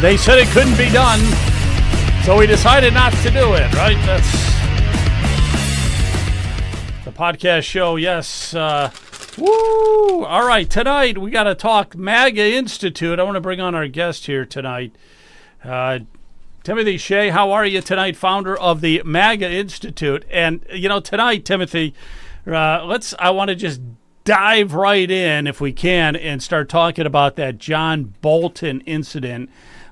They said it couldn't be done, so we decided not to do it, right? That's the podcast show, yes. Woo! All right, tonight we got to talk MAGA Institute. I want to bring on our guest here tonight. Timothy Shea, how are you tonight, founder of the MAGA Institute? And, you know, tonight, Timothy, I want to just dive right in, if we can, and start talking about that John Bolton incident.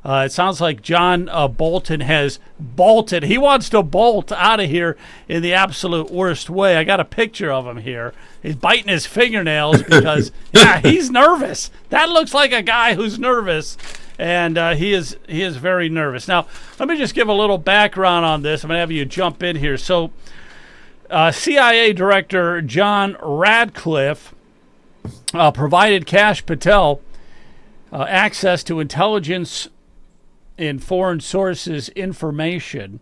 It sounds like John Bolton has bolted. He wants to bolt out of here in the absolute worst way. I got a picture of him here. He's biting his fingernails because, yeah, he's nervous. That looks like a guy who's nervous, and he is very nervous. Now, let me just give a little background on this. I'm going to have you jump in here. So, CIA Director John Radcliffe provided Kash Patel access to intelligence in foreign sources information.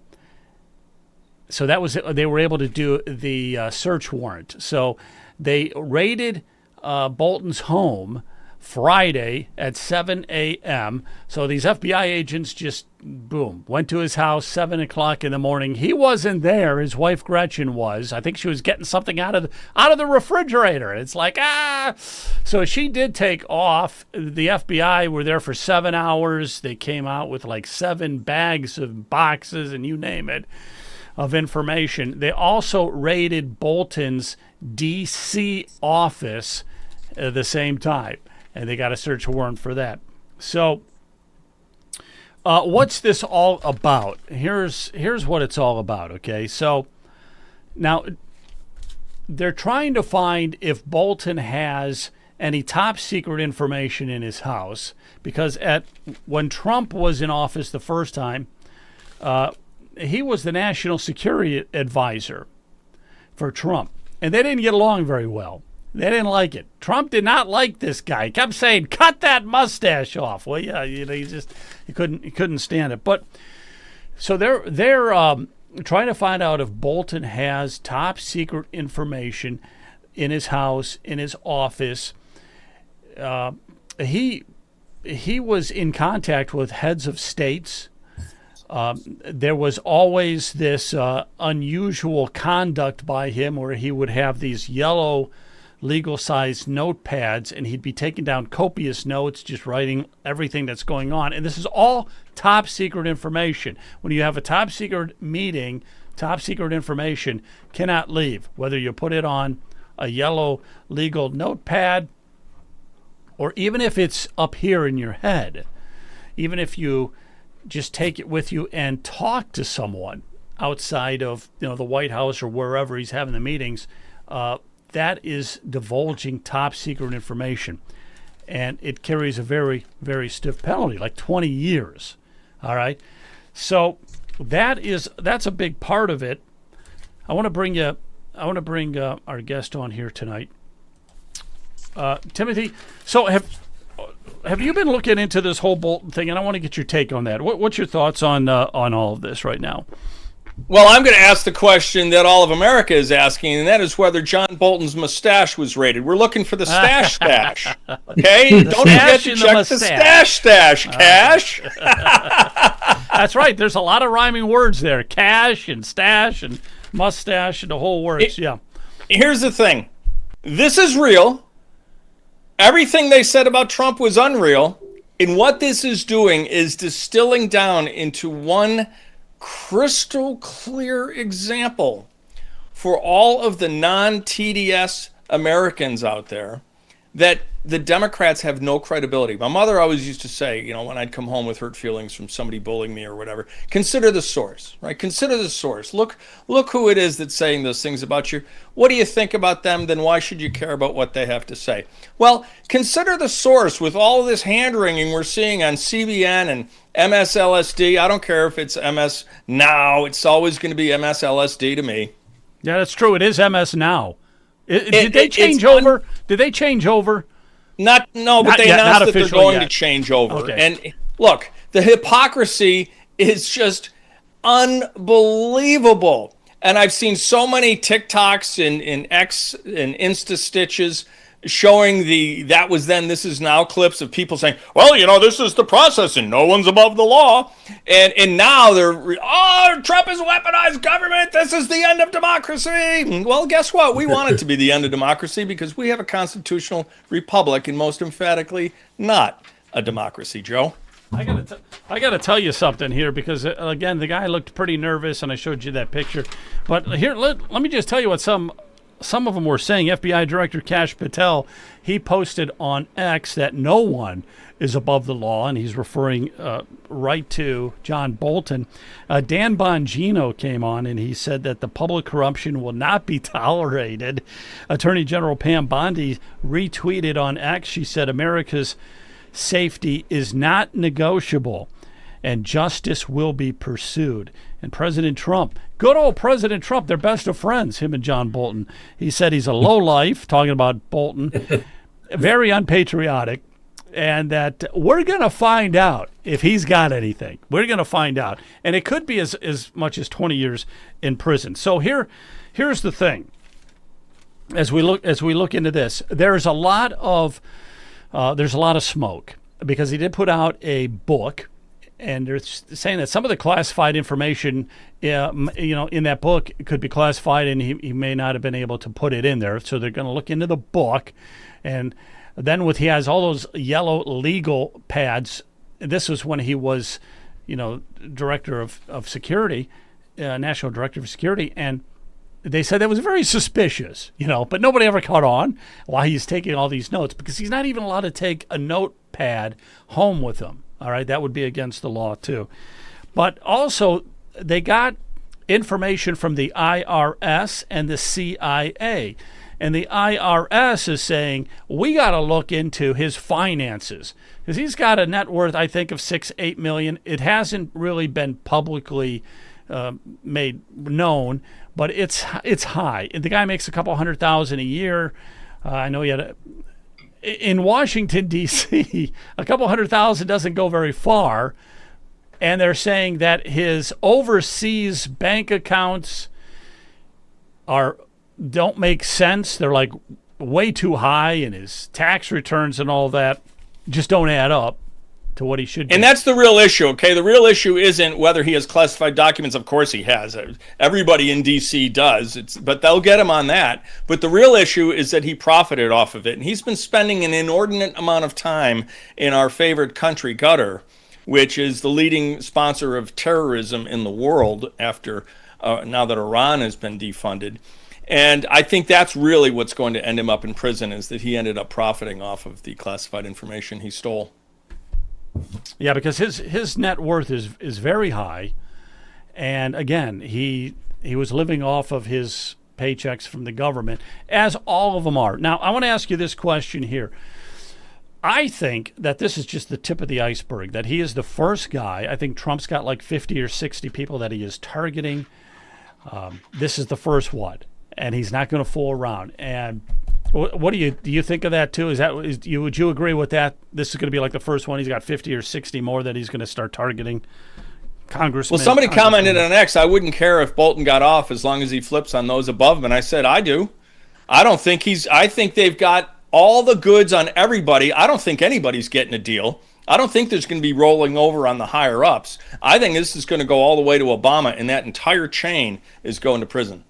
So they were able to do the search warrant. So they raided Bolton's home Friday at 7 a.m. So these FBI agents just, boom, went to his house 7 o'clock in the morning. He wasn't there. His wife Gretchen was. I think she was getting something out of the refrigerator. It's like, So she did take off. The FBI were there for 7 hours. They came out with like 7 bags of boxes and you name it of information. They also raided Bolton's D.C. office at the same time. And they got a search warrant for that. So, what's this all about? Here's what it's all about, okay? So, now, they're trying to find if Bolton has any top secret information in his house. Because when Trump was in office the first time, he was the national security advisor for Trump. And they didn't get along very well. They didn't like it. Trump did not like this guy. He kept saying, "Cut that mustache off." Well, yeah, he couldn't stand it. But so they're trying to find out if Bolton has top secret information in his house, in his office. He was in contact with heads of states. There was always this unusual conduct by him where he would have these yellow legal-sized notepads, and he'd be taking down copious notes, just writing everything that's going on. And this is all top-secret information. When you have a top-secret meeting, top-secret information cannot leave, whether you put it on a yellow legal notepad or even if it's up here in your head, even if you just take it with you and talk to someone outside of the White House or wherever he's having the meetings, that is divulging top secret information. And it carries a very, very stiff penalty, like 20 years. All right. So that's a big part of it. I want to bring our guest on here tonight. Timothy, so have you been looking into this whole Bolton thing? And I want to get your take on that. What's your thoughts on all of this right now? Well, I'm going to ask the question that all of America is asking, and that is whether John Bolton's mustache was raided. We're looking for the stash. Okay? Don't forget to check the stash, Kash. That's right. There's a lot of rhyming words there. Cash and stash and mustache and the whole works. Yeah. Here's the thing. This is real. Everything they said about Trump was unreal. And what this is doing is distilling down into one crystal clear example for all of the non-TDS Americans out there that the Democrats have no credibility. My mother always used to say, when I'd come home with hurt feelings from somebody bullying me or whatever, consider the source, right? Consider the source. Look who it is that's saying those things about you. What do you think about them? Then why should you care about what they have to say? Well, consider the source with all of this hand-wringing we're seeing on CBN and MSLSD. I don't care if it's MS Now. It's always going to be MSLSD to me. Yeah, that's true. It is MS Now. Did they change over? Did they change over? But they announced that they're going to change over. Okay. And look, the hypocrisy is just unbelievable. And I've seen so many TikToks and X and Insta stitches showing that was then, this is now clips of people saying, well, this is the process and no one's above the law. And now Trump has weaponized government. This is the end of democracy. Well, guess what? We want it to be the end of democracy because we have a constitutional republic and most emphatically not a democracy, Joe. I gotta tell you something here because again, the guy looked pretty nervous, and I showed you that picture. But here, let me just tell you what some of them were saying. FBI Director Kash Patel, he posted on X that no one is above the law, and he's referring right to John Bolton. Dan Bongino came on, and he said that the public corruption will not be tolerated. Attorney General Pam Bondi retweeted on X. She said America's safety is not negotiable, and justice will be pursued. And President Trump, good old President Trump, they're best of friends, him and John Bolton. He said he's a lowlife, talking about Bolton, very unpatriotic, and that we're going to find out if he's got anything. We're going to find out. And it could be as much as 20 years in prison. So here's the thing. As we look into this, there's a lot of smoke because he did put out a book, and they're saying that some of the classified information, in that book could be classified, and he may not have been able to put it in there. So they're going to look into the book, and then he has all those yellow legal pads. This was when he was, director of security, national director of security, and they said that was very suspicious, but nobody ever caught on why he's taking all these notes, because he's not even allowed to take a notepad home with him. All right, that would be against the law too. But also, they got information from the IRS and the CIA. And the IRS is saying, we got to look into his finances, because he's got a net worth, I think, of $6-8 million. It hasn't really been publicly made known, but it's high. The guy makes a couple $100,000 a year. I know he had in Washington, D.C., a couple $100,000 doesn't go very far. And they're saying that his overseas bank accounts don't make sense. They're like way too high, and his tax returns and all that just don't add up to what he should do. And that's the real issue, okay? The real issue isn't whether he has classified documents. Of course he has. Everybody in D.C. does. But they'll get him on that. But the real issue is that he profited off of it. And he's been spending an inordinate amount of time in our favorite country, Qatar, which is the leading sponsor of terrorism in the world after now that Iran has been defunded. And I think that's really what's going to end him up in prison, is that he ended up profiting off of the classified information he stole. Yeah, because his net worth is very high, and again, he was living off of his paychecks from the government, as all of them are. Now, I want to ask you this question here. I think that this is just the tip of the iceberg, that he is the first guy. I think Trump's got like 50 or 60 people that he is targeting. This is the first one, and he's not going to fool around. And what do you think of that too? Would you agree with that? This is going to be like the first one. He's got 50 or 60 more that he's going to start targeting congressmen. Well, somebody commented on X, I wouldn't care if Bolton got off as long as he flips on those above him. And I said, I do. I think they've got all the goods on everybody. I don't think anybody's getting a deal. I don't think there's going to be rolling over on the higher ups. I think this is going to go all the way to Obama, and that entire chain is going to prison.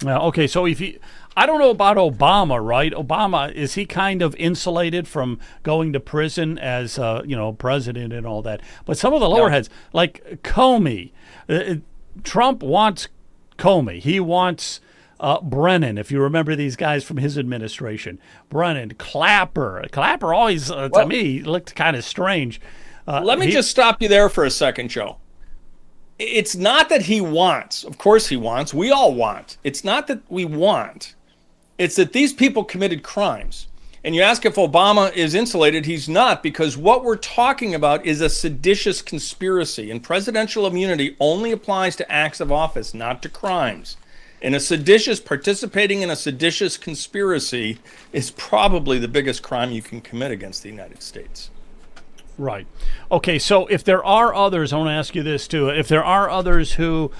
Okay, so I don't know about Obama, right? Obama, is he kind of insulated from going to prison as president and all that? But some of the lower heads, like Comey, Trump wants Comey. He wants Brennan, if you remember these guys from his administration. Brennan, Clapper always, to me, looked kind of strange. Let me just stop you there for a second, Joe. It's not that he wants. Of course he wants. We all want. It's not that we want. It's that these people committed crimes. And you ask if Obama is insulated. He's not, because what we're talking about is a seditious conspiracy. And presidential immunity only applies to acts of office, not to crimes. And participating in a seditious conspiracy is probably the biggest crime you can commit against the United States. Right. Okay, so if there are others, I want to ask you this too. If there are others who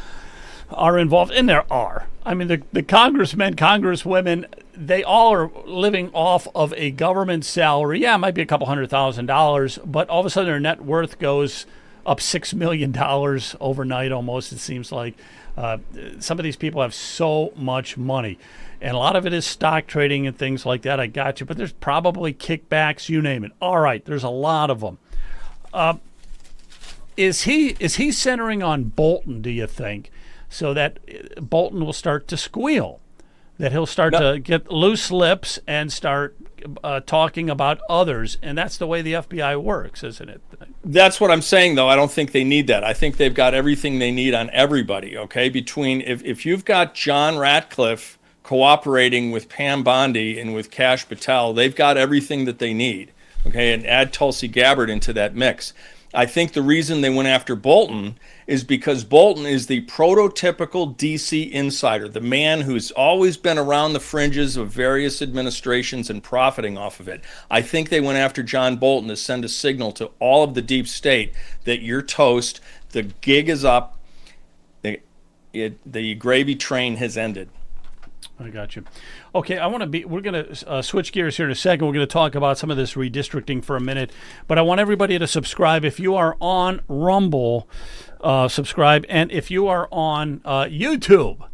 are involved, and there are. I mean, the congressmen, congresswomen, they all are living off of a government salary. Yeah, it might be a couple $100,000, but all of a sudden their net worth goes up $6 million overnight almost, it seems like. Some of these people have so much money, and a lot of it is stock trading and things like that. I got you, but there's probably kickbacks, you name it. All right, there's a lot of them. Is he centering on Bolton, do you think, so that Bolton will start to squeal, that he'll start to get loose lips and start talking about others? And that's the way the FBI works, isn't it? That's what I'm saying, though. I don't think they need that. I think they've got everything they need on everybody, okay? Between if you've got John Ratcliffe cooperating with Pam Bondi and with Kash Patel, they've got everything that they need, okay? And add Tulsi Gabbard into that mix. I think the reason they went after Bolton is because Bolton is the prototypical DC insider, the man who's always been around the fringes of various administrations and profiting off of it. I think they went after John Bolton to send a signal to all of the deep state that you're toast, the gig is up, the gravy train has ended. I got you. Okay, we're going to switch gears here in a second. We're going to talk about some of this redistricting for a minute, but I want everybody to subscribe. If you are on Rumble, subscribe. And if you are on YouTube,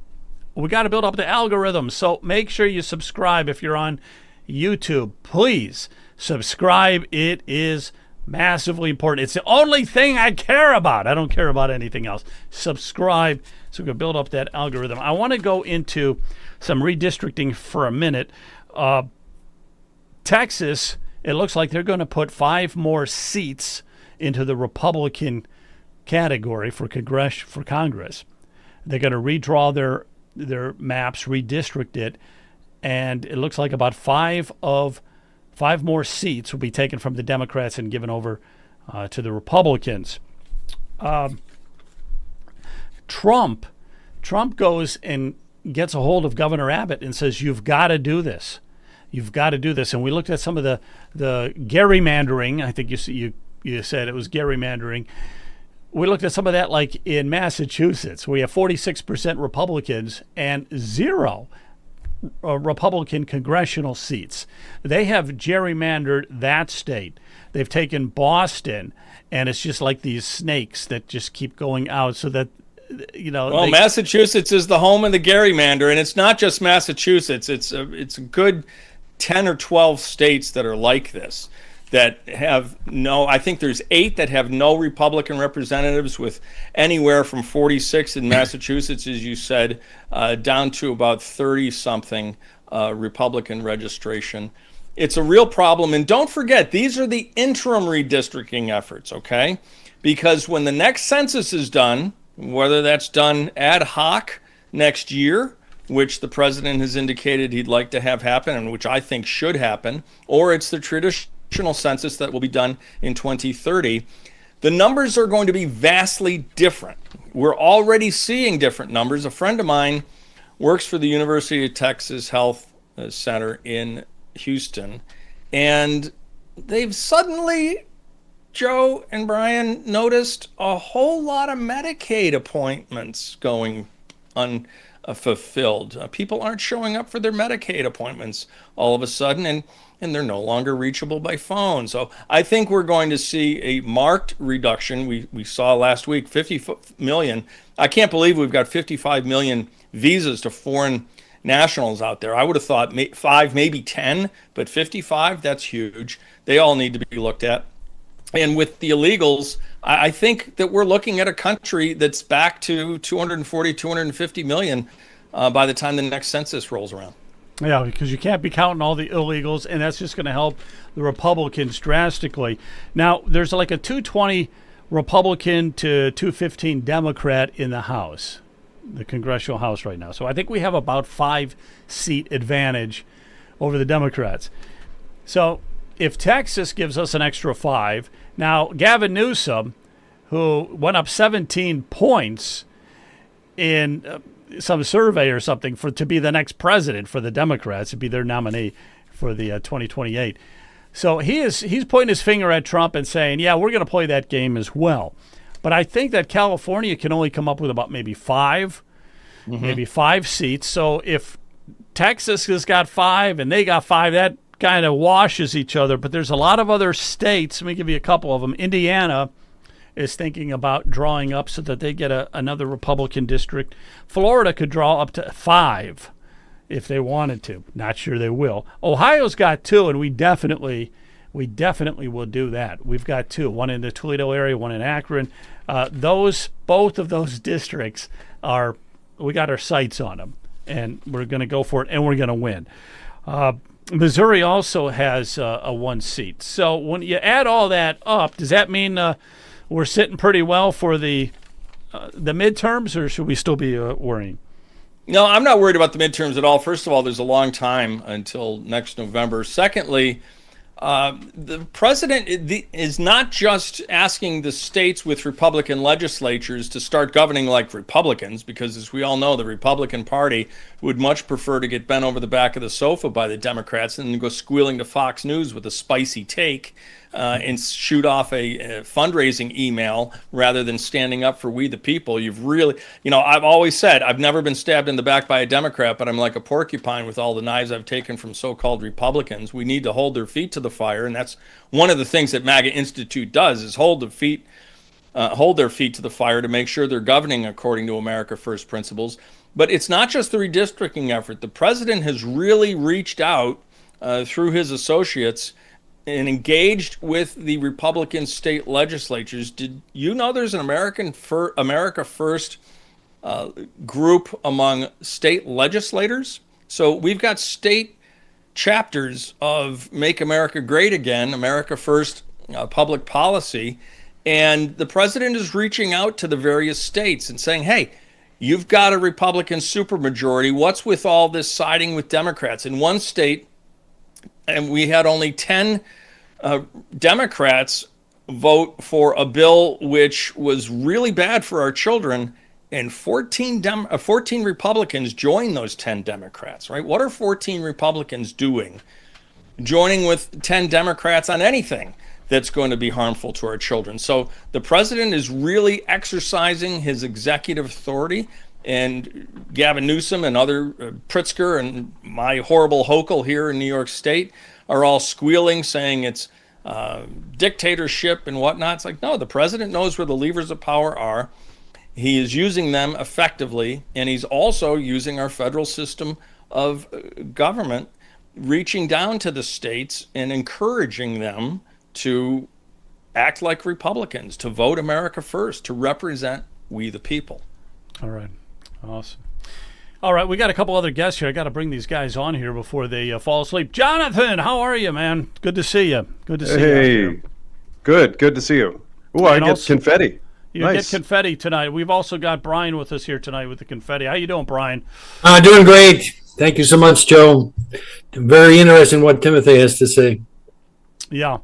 we got to build up the algorithm. So make sure you subscribe. If you're on YouTube, please subscribe. It is massively important. It's the only thing I care about. I don't care about anything else. Subscribe so we can build up that algorithm. I want to go into some redistricting for a minute. Texas, it looks like they're going to put 5 more seats into the Republican category for Congress. They're going to redraw their maps, redistrict it, and it looks like about 5 more seats will be taken from the Democrats and given over to the Republicans. Trump goes and gets a hold of Governor Abbott and says, you've got to do this. You've got to do this. And we looked at some of the gerrymandering. I think you said it was gerrymandering. We looked at some of that, like in Massachusetts, where you have 46% Republicans and 0 Republican congressional seats. They have gerrymandered that state. They've taken Boston, and it's just like these snakes that just keep going out, so that Well, Massachusetts is the home of the gerrymander, and it's not just Massachusetts. It's a good 10 or 12 states that are like this, that have I think there's 8 that have no Republican representatives, with anywhere from 46 in Massachusetts, as you said, down to about 30-something Republican registration. It's a real problem. And don't forget, these are the interim redistricting efforts, okay? Because when the next census is done, whether that's done ad hoc next year, which the president has indicated he'd like to have happen, and which I think should happen, or it's the traditional census that will be done in 2030, the numbers are going to be vastly different. We're already seeing different numbers. A friend of mine works for the University of Texas Health Center in Houston, and they've suddenly, Joe and Brian, noticed a whole lot of Medicaid appointments going unfulfilled. People aren't showing up for their Medicaid appointments all of a sudden, and they're no longer reachable by phone. So I think we're going to see a marked reduction. We saw last week 50 million. I can't believe we've got 55 million visas to foreign nationals out there. I would have thought 5, maybe 10, but 55, that's huge. They all need to be looked at. And with the illegals, I think that we're looking at a country that's back to 240, 250 million by the time the next census rolls around. Yeah, because you can't be counting all the illegals, and that's just going to help the Republicans drastically. Now, there's like a 220 Republican to 215 Democrat in the House, the Congressional House right now. So I think we have about 5-seat advantage over the Democrats. So if Texas gives us an extra 5, now Gavin Newsom, who went up 17 points in some survey or something to be the next president for the Democrats, to be their nominee for the 2028. So he's pointing his finger at Trump and saying, yeah, we're going to play that game as well. But I think that California can only come up with about maybe 5 maybe 5 seats. So if Texas has got 5 and they got 5, that kind of washes each other. But there's a lot of other states. Let me give you a couple of them. Indiana is thinking about drawing up so that they get another Republican district. Florida could draw up to 5 if they wanted to. Not sure they will. Ohio's got 2, and we definitely will do that. We've got 2, one in the Toledo area, one in Akron. Both of those districts we got our sights on them, and we're going to go for it, and we're going to win. Missouri also has a 1 seat. So when you add all that up, does that mean we're sitting pretty well for the midterms, or should we still be worrying? No, I'm not worried about the midterms at all. First of all, there's a long time until next November. Secondly, the president is not just asking the states with Republican legislatures to start governing like Republicans, because as we all know, the Republican Party would much prefer to get bent over the back of the sofa by the Democrats and then go squealing to Fox News with a spicy take and shoot off a fundraising email rather than standing up for we the people. You've really, I've always said I've never been stabbed in the back by a Democrat, but I'm like a porcupine with all the knives I've taken from so-called Republicans. We need to hold their feet to the fire, and that's one of the things that MAGA Institute does, is hold their feet to the fire to make sure they're governing according to America First principles. But it's not just the redistricting effort. The president has really reached out through his associates and engaged with the Republican state legislatures. Did you know there's an America First group among state legislators? So we've got state chapters of Make America Great Again, America First public policy, and the president is reaching out to the various states and saying, hey, you've got a Republican supermajority. What's with all this siding with Democrats? In one state, and we had only 10 Democrats vote for a bill which was really bad for our children, and 14 Republicans joined those 10 Democrats, right? What are 14 Republicans doing joining with 10 Democrats on anything that's going to be harmful to our children? So the president is really exercising his executive authority, and Gavin Newsom and other Pritzker and my horrible Hochul here in New York State are all squealing, saying it's dictatorship and whatnot. It's like, no, the president knows where the levers of power are. He is using them effectively, and he's also using our federal system of government, reaching down to the states and encouraging them to act like Republicans, to vote America First, to represent we the people. All right. Awesome. All right, we got a couple other guests here. I got to bring these guys on here before they fall asleep. Jonathan, how are you, man? Good to see you. Good to see you. Hey, good to see you. Oh, I get confetti. You get confetti tonight. We've also got Brian with us here tonight with the confetti. How you doing, Brian? Doing great. Thank you so much, Joe. Very interesting what Timothy has to say. Yeah.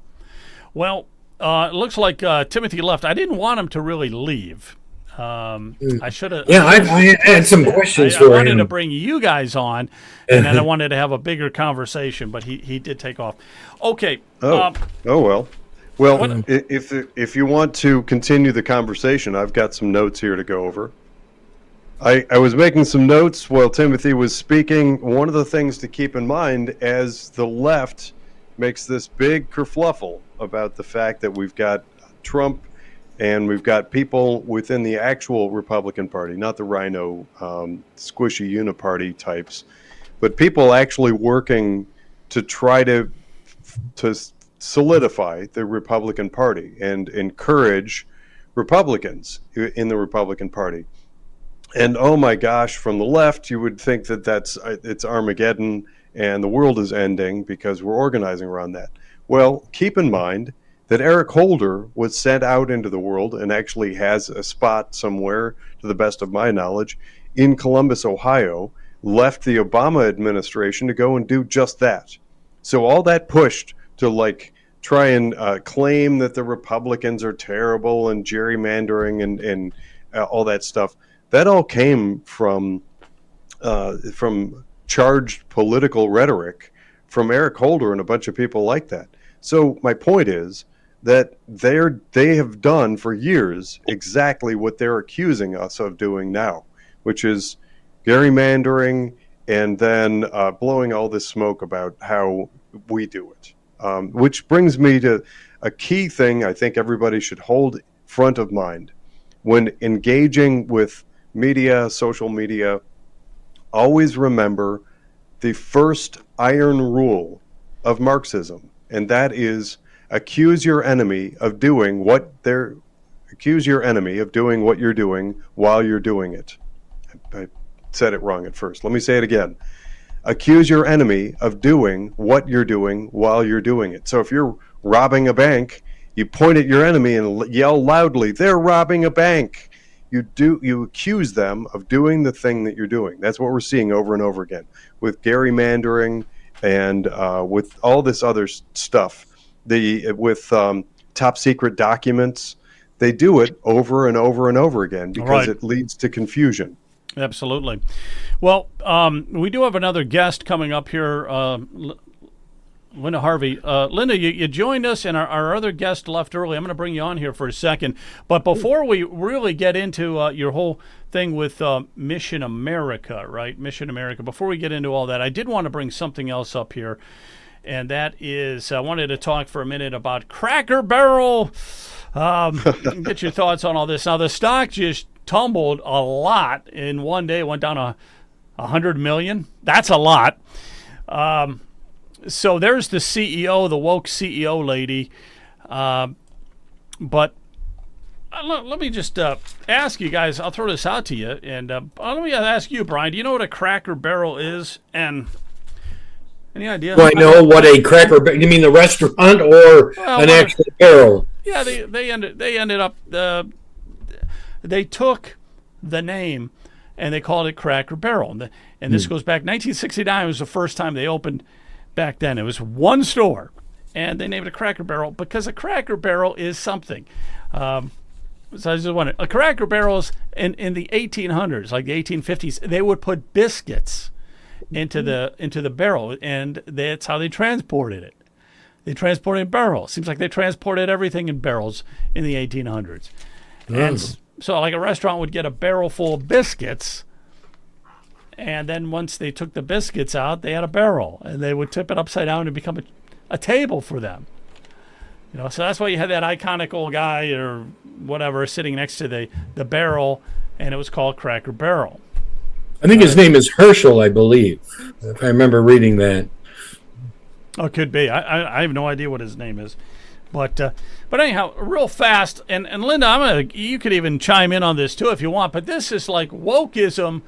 Well, it looks like Timothy left. I didn't want him to really leave. I should have. Yeah, I had some questions for him. I wanted to bring you guys on, and then I wanted to have a bigger conversation, but he did take off. Okay. Oh well. Well, if you want to continue the conversation, I've got some notes here to go over. I was making some notes while Timothy was speaking. One of the things to keep in mind as the left makes this big kerfluffle about the fact that we've got Trump and we've got people within the actual Republican Party, not the rhino, squishy uniparty types, but people actually working to try to solidify the Republican Party and encourage Republicans in the Republican Party. And oh my gosh, from the left, you would think that it's Armageddon and the world is ending because we're organizing around that. Well, keep in mind that Eric Holder was sent out into the world and actually has a spot somewhere, to the best of my knowledge, in Columbus, Ohio, left the Obama administration to go and do just that. So all that pushed to try and claim that the Republicans are terrible and gerrymandering and all that stuff, that all came from charged political rhetoric from Eric Holder and a bunch of people like that. So my point is that they have done for years exactly what they're accusing us of doing now, which is gerrymandering, and then blowing all this smoke about how we do it. Which brings me to a key thing I think everybody should hold front of mind when engaging with media, social media. Always remember the first iron rule of Marxism, and that is accuse your enemy of doing what you're doing while you're doing it. I said it wrong at first. Let me say it again. Accuse your enemy of doing what you're doing while you're doing it. So if you're robbing a bank, you point at your enemy and yell loudly, "They're robbing a bank." You accuse them of doing the thing that you're doing. That's what we're seeing over and over again with gerrymandering and with all this other stuff. With top secret documents, they do it over and over and over again because it leads to confusion. Absolutely. Well, we do have another guest coming up here, Linda Harvey. Linda, you joined us, and our other guest left early. I'm going to bring you on here for a second. But before we really get into your whole thing with Mission America, right? Mission America. Before we get into all that, I did want to bring something else up here, and that is I wanted to talk for a minute about Cracker Barrel. Get your thoughts on all this. Now, the stock just tumbled a lot in one day. It went down 100 million. That's a lot. So there's the CEO, the woke CEO lady. But let me just ask you guys. I'll throw this out to you, and let me ask you, Brian. Do you know what a Cracker Barrel is? And any idea? Do I know what a Cracker Barrel? You mean the restaurant or an actual barrel? Yeah, they ended up. They took the name and they called it Cracker Barrel. And this goes back 1969 was the first time they opened back then. It was one store, and they named it a Cracker Barrel because a Cracker Barrel is something. So I just wondered, a Cracker Barrel is in the 1800s, like the 1850s, they would put biscuits into the barrel, and that's how they transported it. They transported in barrels. Seems like they transported everything in barrels in the 1800s. And so like a restaurant would get a barrel full of biscuits, and then once they took the biscuits out, they had a barrel, and they would tip it upside down and become a table for them. You know, so that's why you had that iconic old guy or whatever sitting next to the barrel, and it was called Cracker Barrel. I think his name is Herschel, I believe, if I remember reading that. Oh, it could be. I have no idea what his name is. But anyhow, real fast, and Linda, you could even chime in on this too if you want, but this is like wokeism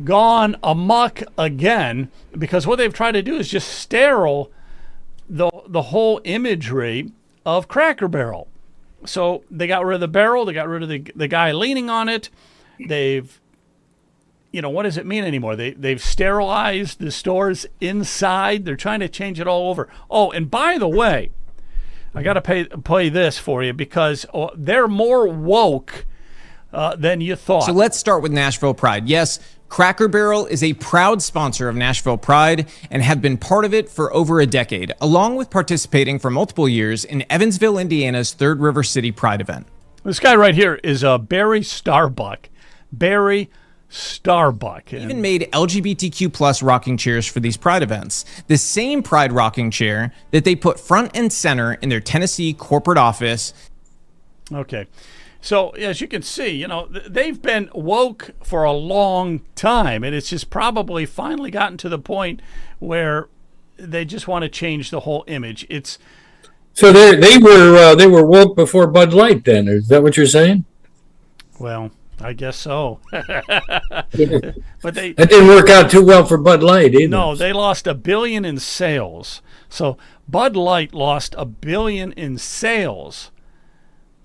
gone amok again, because what they've tried to do is just sterile the whole imagery of Cracker Barrel. So they got rid of the barrel, they got rid of the guy leaning on it. They've, what does it mean anymore? They've sterilized the stores inside. They're trying to change it all over. Oh, and by the way, I got to play this for you because they're more woke than you thought. So let's start with Nashville Pride. Yes, Cracker Barrel is a proud sponsor of Nashville Pride and have been part of it for over a decade, along with participating for multiple years in Evansville, Indiana's Third River City Pride event. This guy right here is Barry Starbuck. Barry Starbuck. Even made LGBTQ plus rocking chairs for these Pride events. The same Pride rocking chair that they put front and center in their Tennessee corporate office. Okay. So as you can see, they've been woke for a long time, and it's just probably finally gotten to the point where they just want to change the whole image. So they were woke before Bud Light. Then is that what you're saying? Well, I guess so. But that didn't work out too well for Bud Light either. No, they lost $1 billion in sales. So Bud Light lost $1 billion in sales.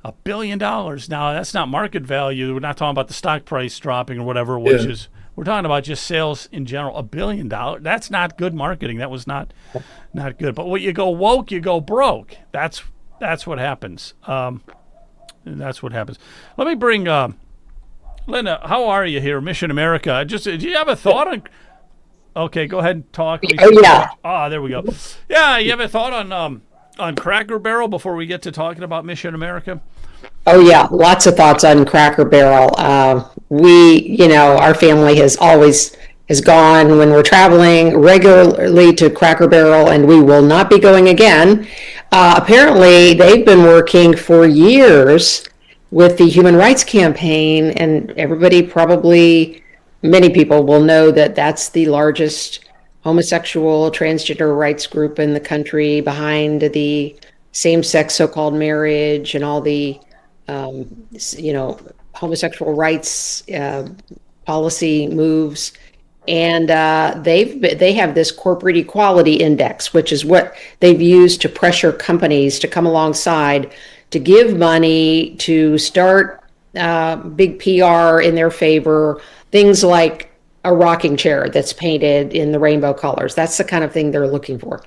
$1 billion. Now that's not market value. We're not talking about the stock price dropping or whatever, which is we're talking about just sales in general. $1 billion. That's not good marketing. That was not good. But when you go woke, you go broke. That's what happens. That's what happens. Let me bring Linda. How are you here, Mission America? Do you have a thought on? Okay, go ahead and talk. Yeah. There we go. Yeah, you have a thought on Cracker Barrel before we get to talking about Mission America? Oh yeah, lots of thoughts on Cracker Barrel. Our family has gone when we're traveling regularly to Cracker Barrel, and we will not be going again. Apparently, they've been working for years with the Human Rights Campaign, and many people will know that that's the largest homosexual transgender rights group in the country, behind the same-sex so-called marriage and all the you know, homosexual rights policy moves. And they have this corporate equality index, which is what they've used to pressure companies to come alongside, to give money, to start big PR in their favor. Things like a rocking chair that's painted in the rainbow colors. That's the kind of thing they're looking for.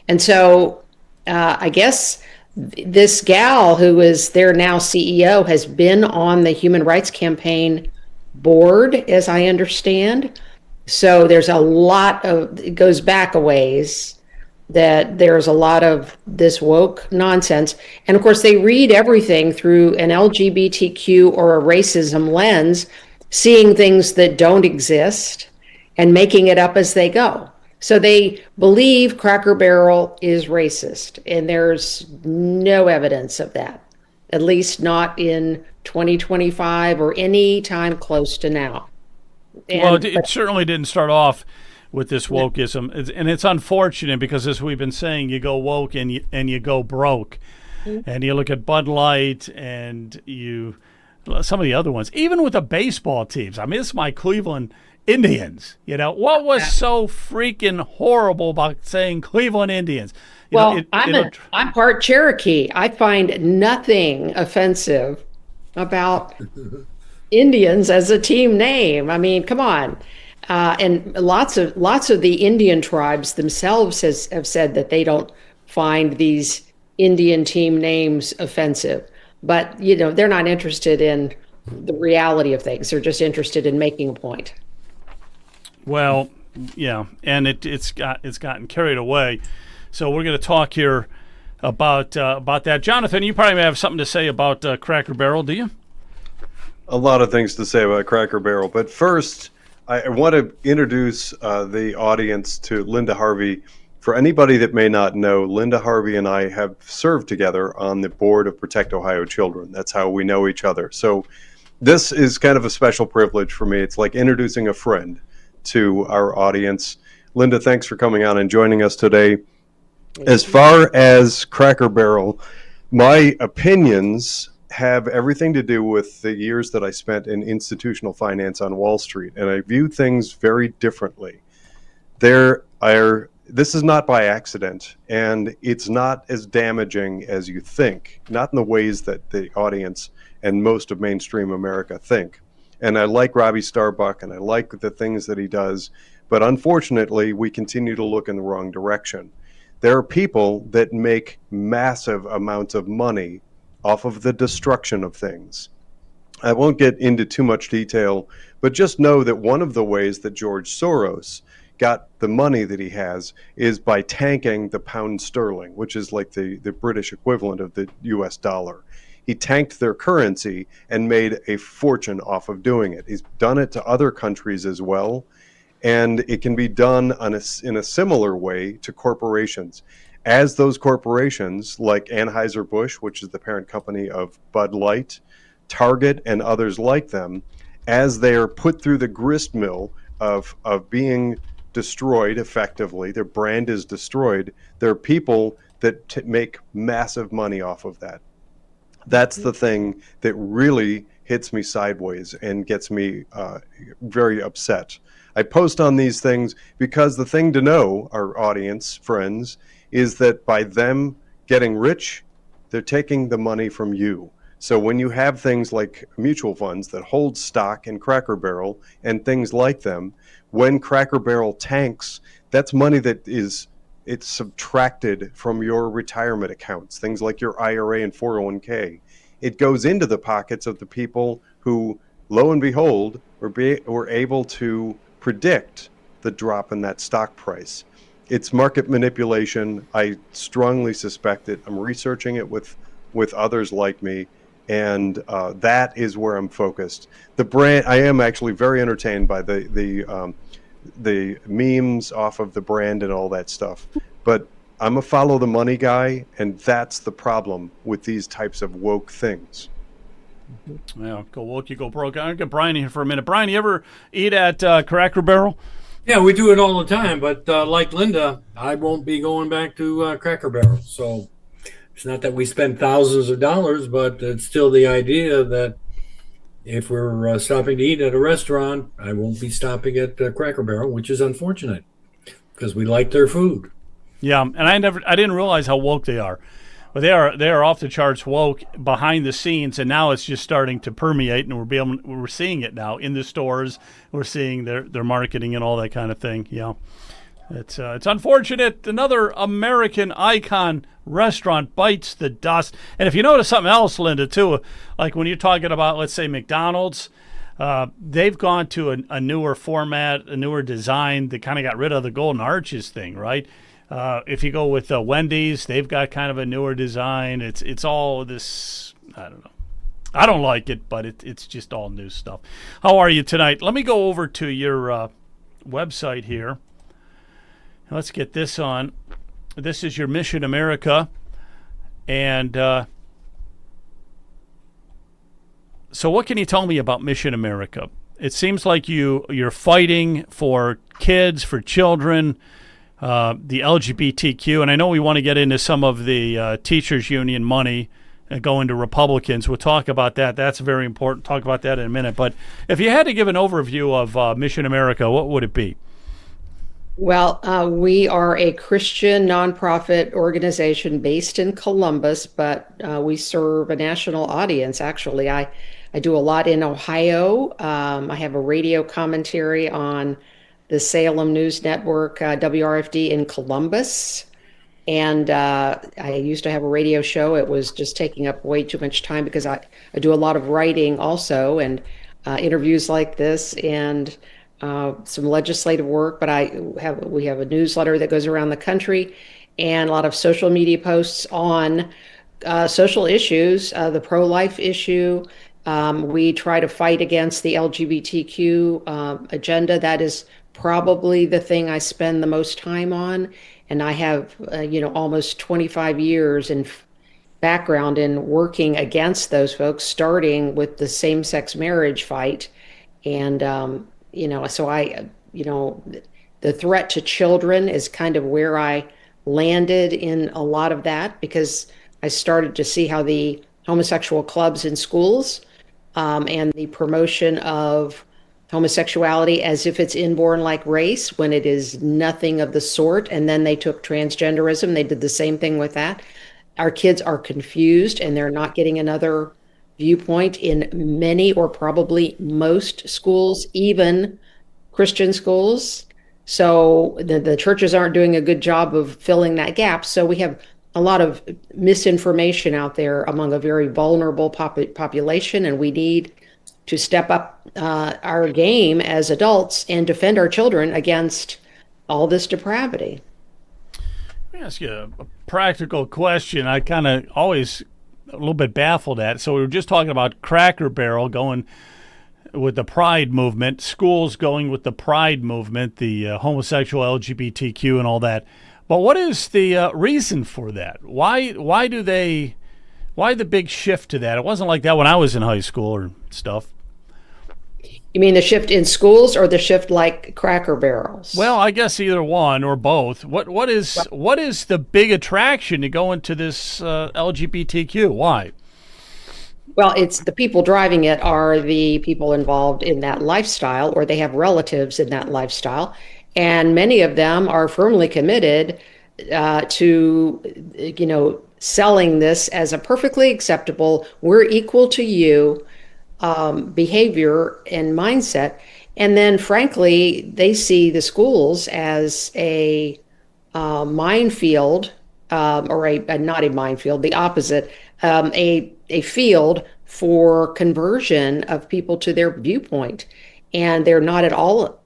And so I guess this gal who is their now CEO has been on the Human Rights Campaign board, as I understand. So there's a lot of, it goes back a ways, that there's a lot of this woke nonsense. And of course, they read everything through an LGBTQ or a racism lens, seeing things that don't exist and making it up as they go. So they believe Cracker Barrel is racist, and there's no evidence of that, at least not in 2025 or any time close to now. Well, it certainly didn't start off with this wokeism, and it's unfortunate because, as we've been saying, you go woke and you go broke, and you look at Bud Light and some of the other ones, even with the baseball teams. I miss my Cleveland Indians. What was so freaking horrible about saying Cleveland Indians? I'm part Cherokee. I find nothing offensive about Indians as a team name. I mean, come on. And lots of the Indian tribes themselves have said that they don't find these Indian team names offensive. But, they're not interested in the reality of things. They're just interested in making a point. Well, yeah, and it's gotten carried away. So we're going to talk here about that. Jonathan, you probably have something to say about Cracker Barrel, do you? A lot of things to say about Cracker Barrel, but first, I want to introduce the audience to Linda Harvey. For anybody that may not know, Linda Harvey and I have served together on the board of Protect Ohio Children. That's how we know each other. So this is kind of a special privilege for me. It's like introducing a friend to our audience. Linda, thanks for coming on and joining us today. As far as Cracker Barrel, my opinions have everything to do with the years that I spent in institutional finance on Wall Street, and I view things very differently. This is not by accident, and it's not as damaging as you think, not in the ways that the audience and most of mainstream America think. And I like Robbie Starbuck, and I like the things that he does, but unfortunately, we continue to look in the wrong direction. There are people that make massive amounts of money off of the destruction of things. I won't get into too much detail, but just know that one of the ways that George Soros got the money that he has is by tanking the pound sterling, which is like the British equivalent of the US dollar. He tanked their currency and made a fortune off of doing it. He's done it to other countries as well, and it can be done in a similar way to corporations. As those corporations, like Anheuser-Busch, which is the parent company of Bud Light, Target, and others like them, as they are put through the grist mill of being destroyed effectively, their brand is destroyed, there are people that make massive money off of that. That's the thing that really hits me sideways and gets me very upset. I post on these things because the thing to know, our audience, friends, is that by them getting rich, they're taking the money from you. So when you have things like mutual funds that hold stock in Cracker Barrel and things like them, when Cracker Barrel tanks, that's money that it's subtracted from your retirement accounts, things like your IRA and 401k. It goes into the pockets of the people who, lo and behold, were able to predict the drop in that stock price. It's market manipulation. I strongly suspect it. I'm researching it with others like me. and that is where I'm focused. The brand, I am actually very entertained by the memes off of the brand and all that stuff, but I'm a follow the money guy, and that's the problem with these types of woke things. Yeah, go woke, you go broke. I'll get Brian here for a minute. Brian, you ever eat at Cracker Barrel? Yeah, we do it all the time, but like Linda, I won't be going back to Cracker Barrel. So it's not that we spend thousands of dollars, but it's still the idea that if we're stopping to eat at a restaurant, I won't be stopping at Cracker Barrel, which is unfortunate because we like their food. Yeah, and I didn't realize how woke they are. But they are off the charts woke behind the scenes, and now it's just starting to permeate, and we're seeing it now in the stores. We're seeing their marketing and all that kind of thing. Yeah, it's unfortunate. Another American icon restaurant bites the dust. And if you notice something else, Linda, too, like when you're talking about, let's say, McDonald's, they've gone to a newer format, a newer design. They kind of got rid of the golden arches thing, right? If you go with Wendy's, they've got kind of a newer design. It's all this, I don't know. I don't like it, but it's just all new stuff. How are you tonight? Let me go over to your website here. Let's get this on. This is your Mission America. And so what can you tell me about Mission America? It seems like you're fighting for kids, for children, the LGBTQ, and I know we want to get into some of the teachers union money and go into Republicans. We'll talk about that. That's very important. Talk about that in a minute. But if you had to give an overview of Mission America, what would it be? Well, we are a Christian nonprofit organization based in Columbus, but we serve a national audience. Actually, I do a lot in Ohio. I have a radio commentary on the Salem News Network, WRFD in Columbus. And I used to have a radio show. It was just taking up way too much time because I do a lot of writing also, and interviews like this, and some legislative work. But we have a newsletter that goes around the country, and a lot of social media posts on social issues, the pro-life issue. We try to fight against the LGBTQ agenda. That is probably the thing I spend the most time on. And I have, almost 25 years in background in working against those folks, starting with the same-sex marriage fight. And, so the threat to children is kind of where I landed in a lot of that, because I started to see how the homosexual clubs in schools and the promotion of homosexuality as if it's inborn like race, when it is nothing of the sort. And then they took transgenderism. They did the same thing with that. Our kids are confused, and they're not getting another viewpoint in many or probably most schools, even Christian schools. So the churches aren't doing a good job of filling that gap. So we have a lot of misinformation out there among a very vulnerable population, and we need to step up our game as adults and defend our children against all this depravity. Let me ask you a practical question. I kind of always a little bit baffled at. So we were just talking about Cracker Barrel going with the Pride movement, schools going with the Pride movement, the homosexual, LGBTQ, and all that. But what is the reason for that? Why the big shift to that? It wasn't like that when I was in high school or stuff. You mean the shift in schools or the shift like Cracker Barrels? Well, I guess either one or both. What is the big attraction to go into this LGBTQ? Why? Well, it's the people driving it are the people involved in that lifestyle, or they have relatives in that lifestyle. And many of them are firmly committed to, selling this as a perfectly acceptable, we're equal to you behavior and mindset. And then, frankly, they see the schools as a minefield, or not a minefield, the opposite, a field for conversion of people to their viewpoint. And they're not at all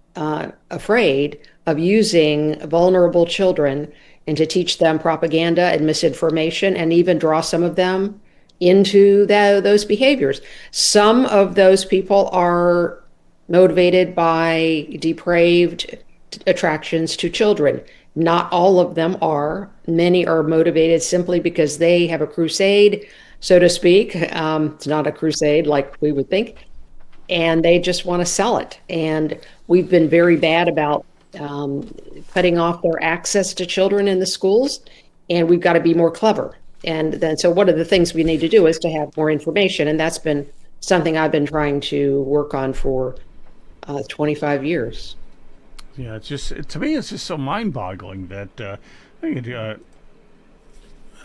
afraid of using vulnerable children and to teach them propaganda and misinformation, and even draw some of them into those behaviors. Some of those people are motivated by depraved attractions to children. Not all of them are. Many are motivated simply because they have a crusade, so to speak. It's not a crusade like we would think, and they just want to sell it. And we've been very bad about cutting off their access to children in the schools, and we've got to be more clever. And then, so one of the things we need to do is to have more information, and that's been something I've been trying to work on for 25 years. Yeah, it's just to me, it's just so mind-boggling that I think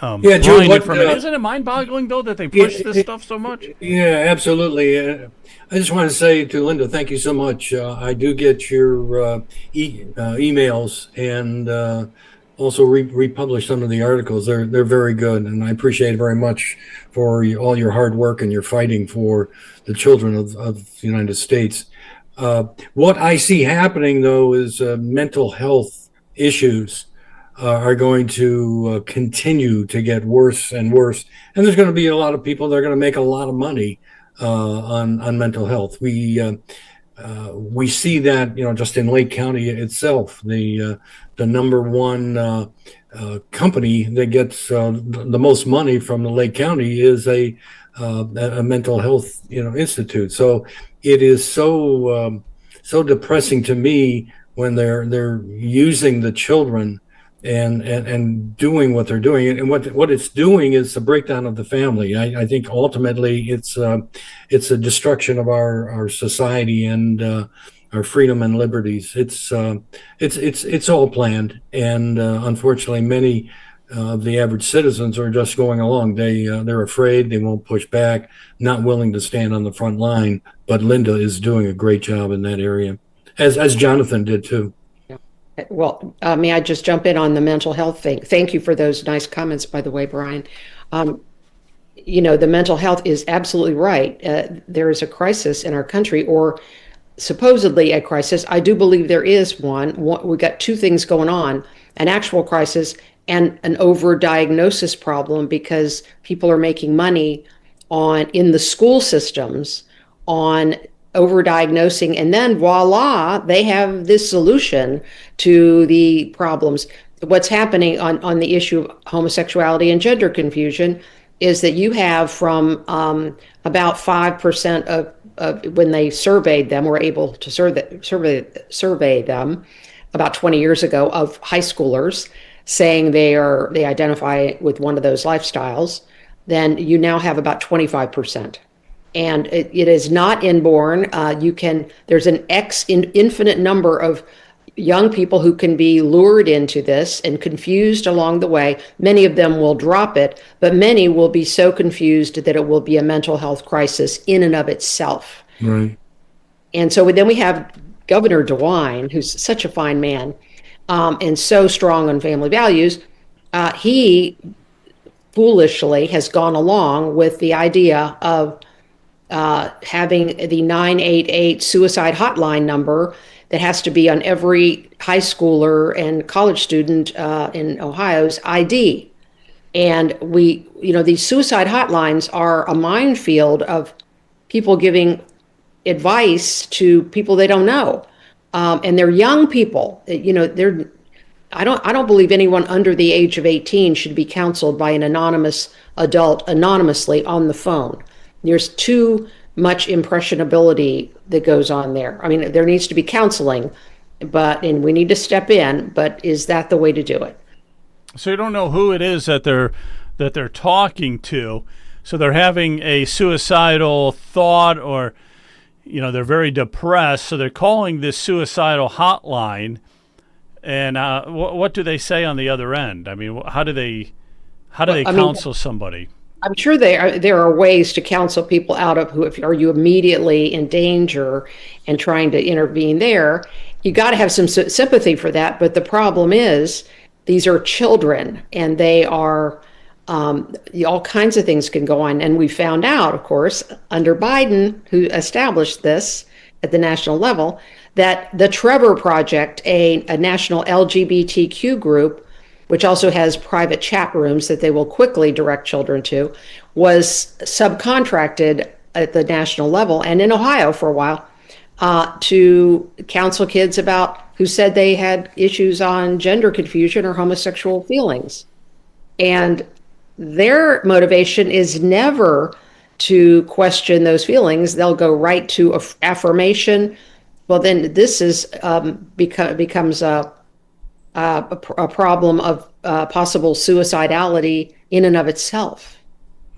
Yeah, Joe, Brian, isn't it mind-boggling though that they push this stuff so much? Yeah, absolutely. I just want to say to Linda, thank you so much. I do get your emails and also republish some of the articles. They're very good, and I appreciate it very much for all your hard work and your fighting for the children of the United States. What I see happening, though, is mental health issues are going to continue to get worse and worse. And there's going to be a lot of people that are going to make a lot of money on mental health. We see that, just in Lake County itself, the number one company that gets the most money from the Lake County is a mental health, institute. So it is so depressing to me when they're using the children and doing what they're doing, and what it's doing is the breakdown of the family. I think ultimately it's a destruction of our society and our freedom and liberties. It's all planned, and unfortunately, many of the average citizens are just going along. They're afraid, they won't push back, not willing to stand on the front line. But Linda is doing a great job in that area, as Jonathan did too. Well, may I just jump in on the mental health thing? Thank you for those nice comments, by the way, Brian. The mental health is absolutely right. There is a crisis in our country, or supposedly a crisis. I do believe there is one. We've got two things going on: an actual crisis and an overdiagnosis problem, because people are making money in the school systems on overdiagnosing, and then voila, they have this solution to the problems. What's happening on the issue of homosexuality and gender confusion is that you have from about 5% of when they surveyed them, were able to survey them about 20 years ago, of high schoolers saying they identify with one of those lifestyles, then you now have about 25%. And it is not inborn. There's an infinite number of young people who can be lured into this and confused along the way. Many of them will drop it, but many will be so confused that it will be a mental health crisis in and of itself. Right. And so then we have Governor DeWine, who's such a fine man, and so strong on family values. He foolishly has gone along with the idea of having the 988 suicide hotline number that has to be on every high schooler and college student in Ohio's ID. And these suicide hotlines are a minefield of people giving advice to people they don't know. And they're young people. I don't believe anyone under the age of 18 should be counseled by an anonymous adult anonymously on the phone. There's too much impressionability that goes on there. I mean, there needs to be counseling, and we need to step in, but is that the way to do it? So you don't know who it is that they're talking to. So they're having a suicidal thought, or they're very depressed. So they're calling this suicidal hotline. And what do they say on the other end? I mean, how do they counsel somebody? I'm sure there are ways to counsel people out of are you immediately in danger and trying to intervene there. You got to have some sympathy for that. But the problem is these are children, and they are all kinds of things can go on. And we found out, of course, under Biden, who established this at the national level, that the Trevor Project, a national LGBTQ group, which also has private chat rooms that they will quickly direct children to, was subcontracted at the national level and in Ohio for a while to counsel kids about who said they had issues on gender confusion or homosexual feelings. And their motivation is never to question those feelings. They'll go right to affirmation. Well, then this is becomes a problem of possible suicidality in and of itself.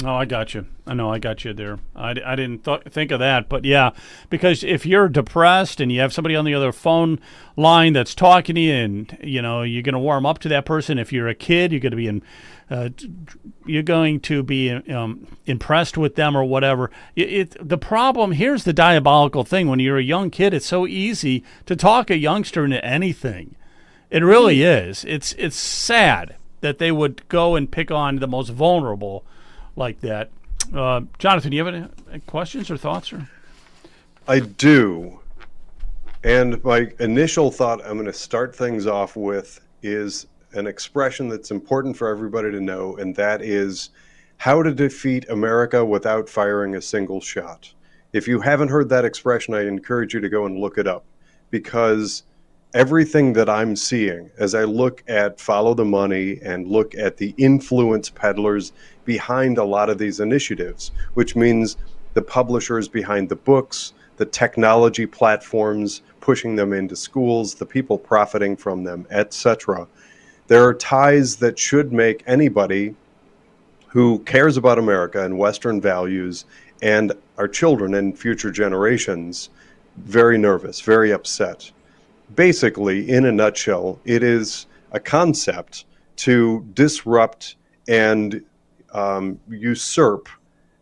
Oh, I got you. I know I got you there. I didn't think of that, but yeah, because if you're depressed and you have somebody on the other phone line that's talking to you, and you're going to warm up to that person. If you're a kid, you're going to be impressed with them or whatever. The problem here's the diabolical thing: when you're a young kid, it's so easy to talk a youngster into anything. It really is. It's sad that they would go and pick on the most vulnerable like that. Jonathan, do you have any questions or thoughts? I do. And my initial thought I'm going to start things off with is an expression that's important for everybody to know, and that is how to defeat America without firing a single shot. If you haven't heard that expression, I encourage you to go and look it up, because everything that I'm seeing as I look at Follow the Money and look at the influence peddlers behind a lot of these initiatives, which means the publishers behind the books, the technology platforms pushing them into schools, the people profiting from them, etc. There are ties that should make anybody who cares about America and Western values and our children and future generations very nervous, very upset. Basically, in a nutshell, it is a concept to disrupt and usurp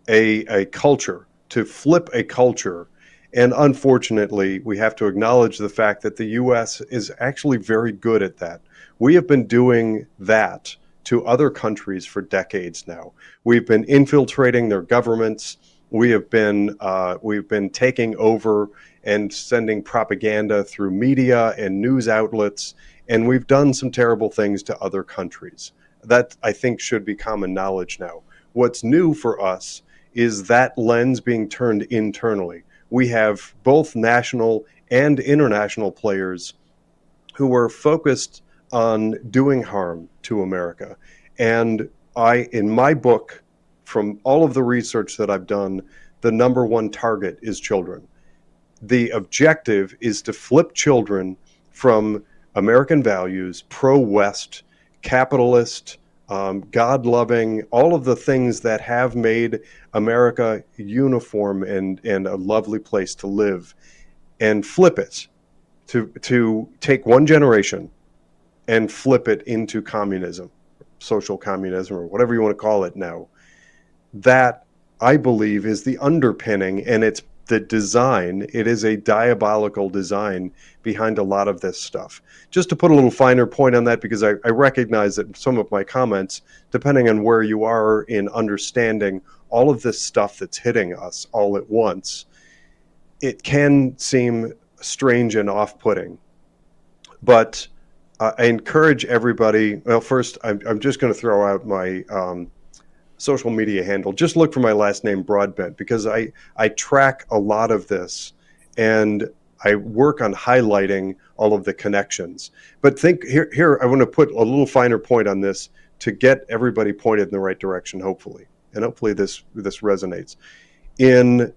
a culture, to flip a culture. And unfortunately, we have to acknowledge the fact that the U.S. is actually very good at that. We have been doing that to other countries for decades now. We've been infiltrating their governments. We've been taking over and sending propaganda through media and news outlets, and we've done some terrible things to other countries. That, I think, should be common knowledge now. What's new for us is that lens being turned internally. We have both national and international players who are focused on doing harm to America. And in my book, from all of the research that I've done, the number one target is children. The objective is to flip children from American values, pro-West, capitalist, God-loving, all of the things that have made America uniform and a lovely place to live, and flip it to take one generation and flip it into communism, social communism, or whatever you want to call it now. That, I believe, is the underpinning, and it's the design. It is a diabolical design behind a lot of this stuff. Just to put a little finer point on that, because I recognize that some of my comments, depending on where you are in understanding all of this stuff that's hitting us all at once, it can seem strange and off-putting. But I encourage everybody, well, first, I'm just going to throw out my social media handle. Just look for my last name, Broadbent, because I track a lot of this and I work on highlighting all of the connections. But here I want to put a little finer point on this to get everybody pointed in the right direction, hopefully. And hopefully this resonates. In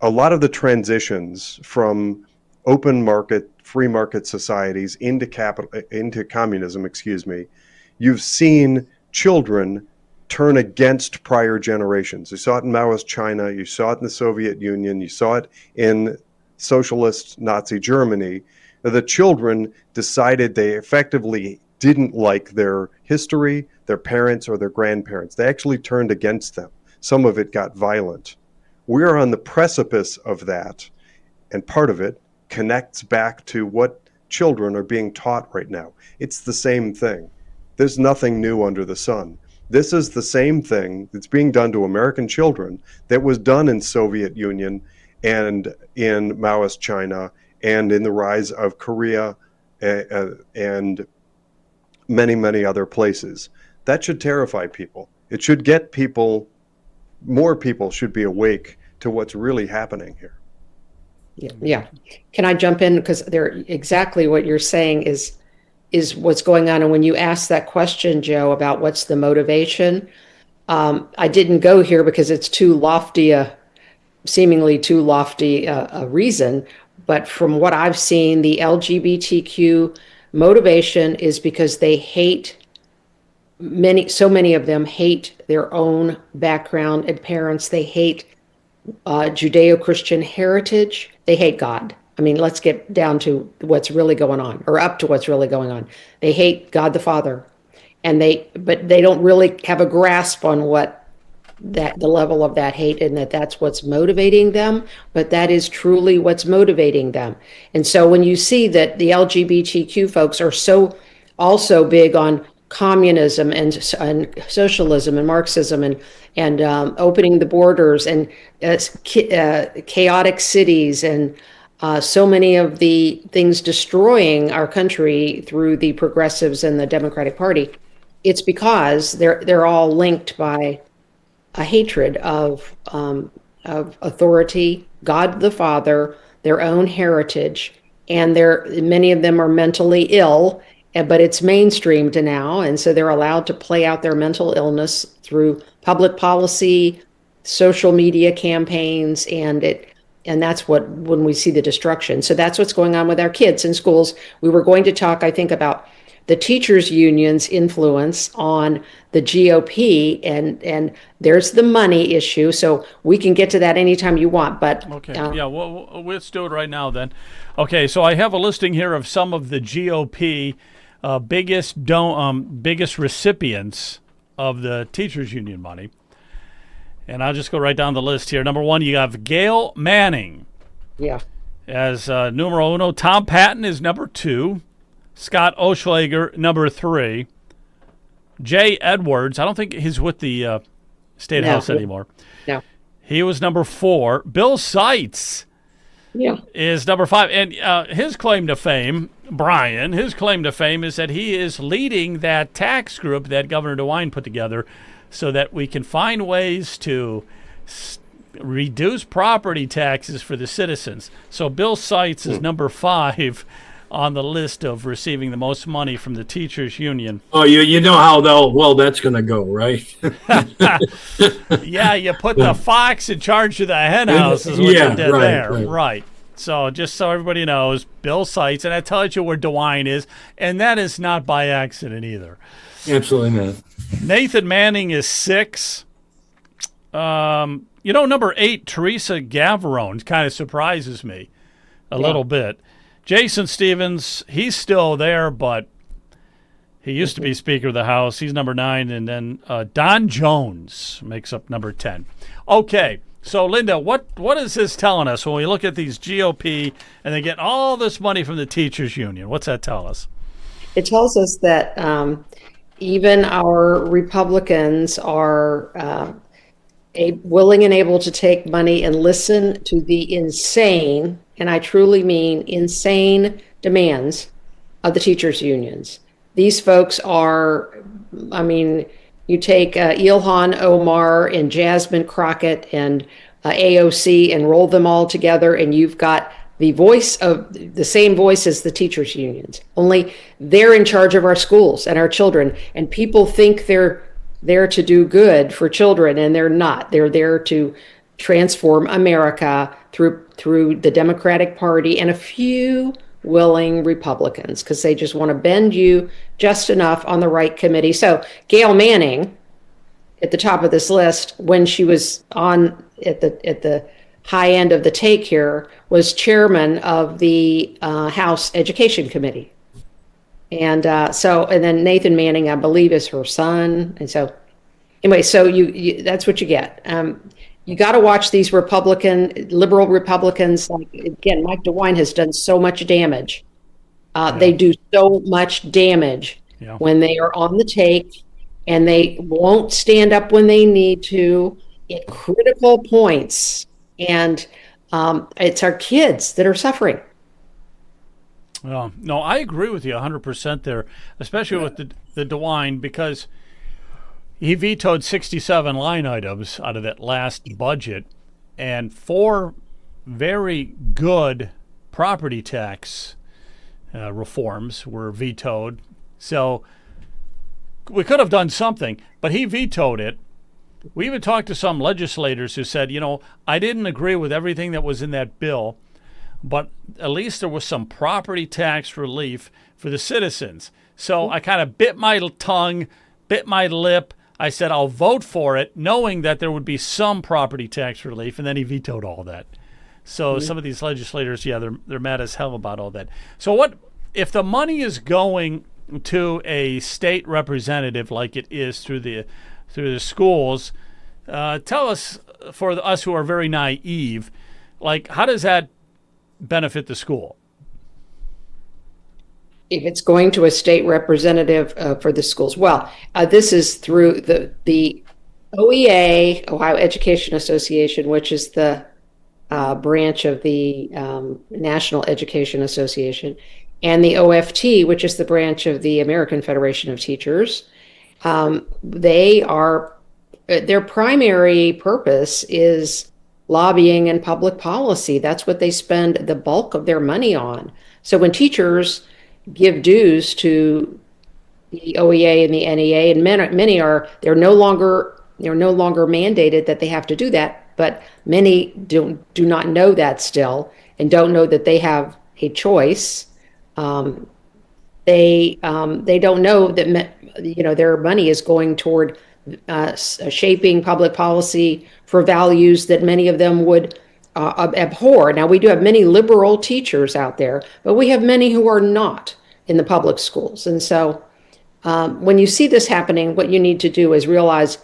a lot of the transitions from open market, free market societies into communism, you've seen children turn against prior generations. You saw it in Maoist China, you saw it in the Soviet Union, you saw it in socialist Nazi Germany. The children decided they effectively didn't like their history, their parents, or their grandparents. They actually turned against them. Some of it got violent. We're on the precipice of that, and part of it connects back to what children are being taught right now. It's the same thing. There's nothing new under the sun. This is the same thing that's being done to American children that was done in Soviet Union and in Maoist China and in the rise of Korea and many, many other places. That should terrify people. It should get people, more people should be awake to what's really happening here. Yeah. Can I jump in? Because exactly what you're saying is what's going on. And when you ask that question, Joe, about what's the motivation, I didn't go here because it's seemingly too lofty a reason. But from what I've seen, the LGBTQ motivation is because they hate so many of them hate their own background and parents. They hate Judeo-Christian heritage. They hate God. I mean, let's get down to what's really going on, or up to what's really going on. They hate God the Father, but they don't really have a grasp on the level of that hate, and that's what's motivating them. But that is truly what's motivating them. And so when you see that the LGBTQ folks are so also big on communism and socialism and Marxism and opening the borders and chaotic cities and so many of the things destroying our country through the progressives and the Democratic Party, it's because they're all linked by a hatred of authority, God the Father, their own heritage, and many of them are mentally ill. But it's mainstreamed now, and so they're allowed to play out their mental illness through public policy, social media campaigns, and that's when we see the destruction. So that's what's going on with our kids in schools. We were going to talk, I think, about the teachers' union's influence on the GOP, and there's the money issue. So we can get to that anytime you want. But okay, well, let's do it right now then. Okay, so I have a listing here of some of the GOP biggest recipients of the teachers union money, and I'll just go right down the list here. Number one, you have Gail Manning. Yeah. As numero uno. Tom Patton is number two. Scott Oschlager, number three. Jay Edwards, I don't think he's with the State House anymore. No. He was number four. Bill Seitz is number five. And his claim to fame, Brian, his claim to fame is that he is leading that tax group that Governor DeWine put together so that we can find ways to reduce property taxes for the citizens. So Bill Seitz is number five on the list of receiving the most money from the teachers union. Oh, you know how that's going to go, right? Yeah, you put the fox in charge of the hen house is what you did there. Right. So just so everybody knows, Bill Seitz, and that tells you where DeWine is, and that is not by accident either. Absolutely not. Nathan Manning is six. Number 8, Teresa Gavarone, kind of surprises me a little bit. Jason Stevens, he's still there, but he used to be Speaker of the House. He's number 9. And then Don Jones makes up number 10. Okay, so Linda, what is this telling us when we look at these GOP and they get all this money from the teachers union? What's that tell us? It tells us that even our Republicans are willing and able to take money and listen to the insane, and I truly mean insane, demands of the teachers' unions. These folks are, you take Ilhan Omar and Jasmine Crockett and AOC and roll them all together, and you've got the same voice as the teachers' unions. Only they're in charge of our schools and our children, and people think they're there to do good for children, and they're not. They're there to transform America through the Democratic Party and a few willing Republicans, because they just want to bend you just enough on the right committee. So Gail Manning, at the top of this list, when she was on at the high end of the take here, was chairman of the House Education Committee. And then Nathan Manning, I believe, is her son. And so anyway, so you that's what you get. You got to watch these liberal Republicans. Like, again, Mike DeWine has done so much damage. They do so much damage when they are on the take, and they won't stand up when they need to at critical points. And it's our kids that are suffering. No, I agree with you 100% there, especially with the DeWine, because he vetoed 67 line items out of that last budget, and 4 very good property tax reforms were vetoed. So we could have done something, but he vetoed it. We even talked to some legislators who said, I didn't agree with everything that was in that bill, but at least there was some property tax relief for the citizens. So I kind of bit my tongue, bit my lip. I said, I'll vote for it, knowing that there would be some property tax relief, and then he vetoed all that. So some of these legislators, they're mad as hell about all that. So what if the money is going to a state representative like it is through the schools? Tell us, for us who are very naive, like, how does that benefit the school? If it's going to a state representative for the schools, well, this is through the OEA, Ohio Education Association, which is the branch of the National Education Association, and the OFT, which is the branch of the American Federation of Teachers. Their primary purpose is lobbying and public policy. That's what they spend the bulk of their money on. So when teachers give dues to the OEA and the NEA, and they're no longer mandated that they have to do that, but many do not know that still, and don't know that they have a choice. They don't know that their money is going toward shaping public policy for values that many of them would abhor. Now, we do have many liberal teachers out there, but we have many who are not in the public schools. And so when you see this happening, what you need to do is realize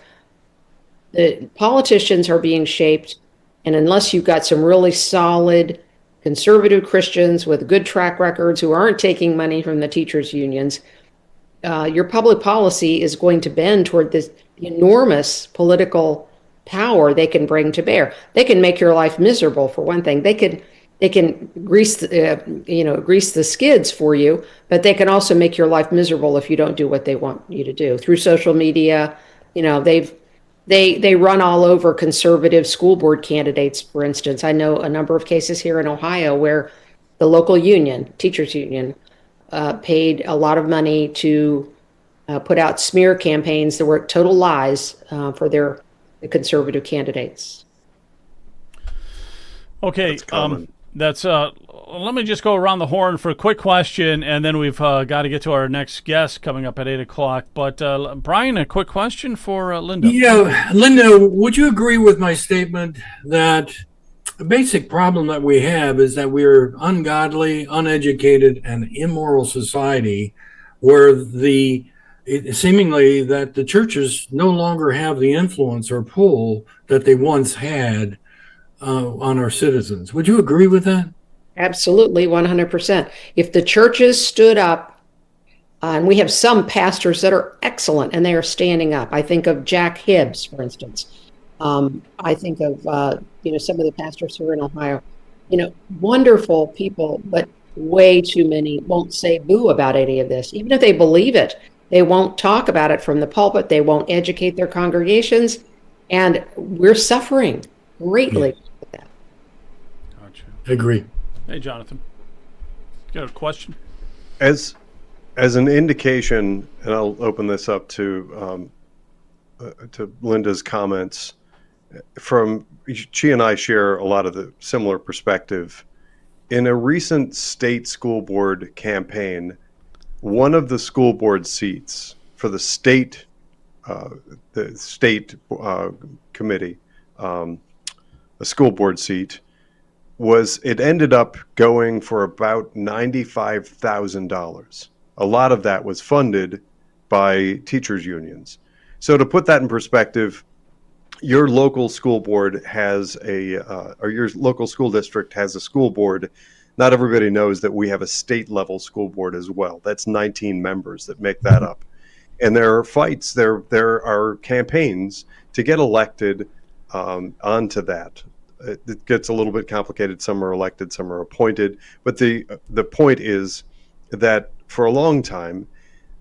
the politicians are being shaped, and unless you've got some really solid conservative Christians with good track records who aren't taking money from the teachers' unions, your public policy is going to bend toward this enormous political power they can bring to bear. They can make your life miserable, for one thing. They can grease the skids for you, but they can also make your life miserable if you don't do what they want you to do. Through social media, they run all over conservative school board candidates, for instance. I know a number of cases here in Ohio where the local union, teachers union, paid a lot of money to put out smear campaigns that were total lies for the conservative candidates. Okay, that's let me just go around the horn for a quick question, and then we've got to get to our next guest coming up at 8 o'clock. But Brian, a quick question for Linda. Yeah, Linda, would you agree with my statement that the basic problem that we have is that we're ungodly, uneducated, and immoral society, where seemingly that the churches no longer have the influence or pull that they once had on our citizens? Would you agree with that? Absolutely, 100%. If the churches stood up, and we have some pastors that are excellent and they are standing up. I think of Jack Hibbs, for instance. I think of some of the pastors here in Ohio. Wonderful people, but way too many won't say boo about any of this. Even if they believe it, they won't talk about it from the pulpit. They won't educate their congregations, and we're suffering greatly with that. Gotcha. Agree. Hey, Jonathan, you got a question? As an indication, and I'll open this up to Linda's comments. She and I share a lot of the similar perspective. In a recent state school board campaign, one of the school board seats for the state committee, a school board seat, it ended up going for about $95,000. A lot of that was funded by teachers unions. So to put that in perspective, your local school board or your local school district has a school board. Not everybody knows that we have a state level school board as well. That's 19 members that make that up. And there are fights, there are campaigns to get elected onto that. it gets a little bit complicated. Some are elected, some are appointed. But the point is that for a long time,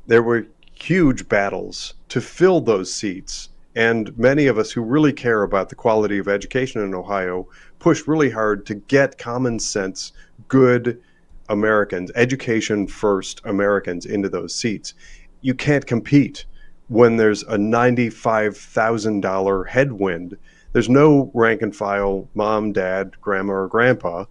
there were huge battles to fill those seats. And many of us who really care about the quality of education in Ohio pushed really hard to get common sense, good Americans, education first Americans into those seats. You can't compete when there's a $95,000 headwind. There's no rank and file mom, dad, grandma, or grandpa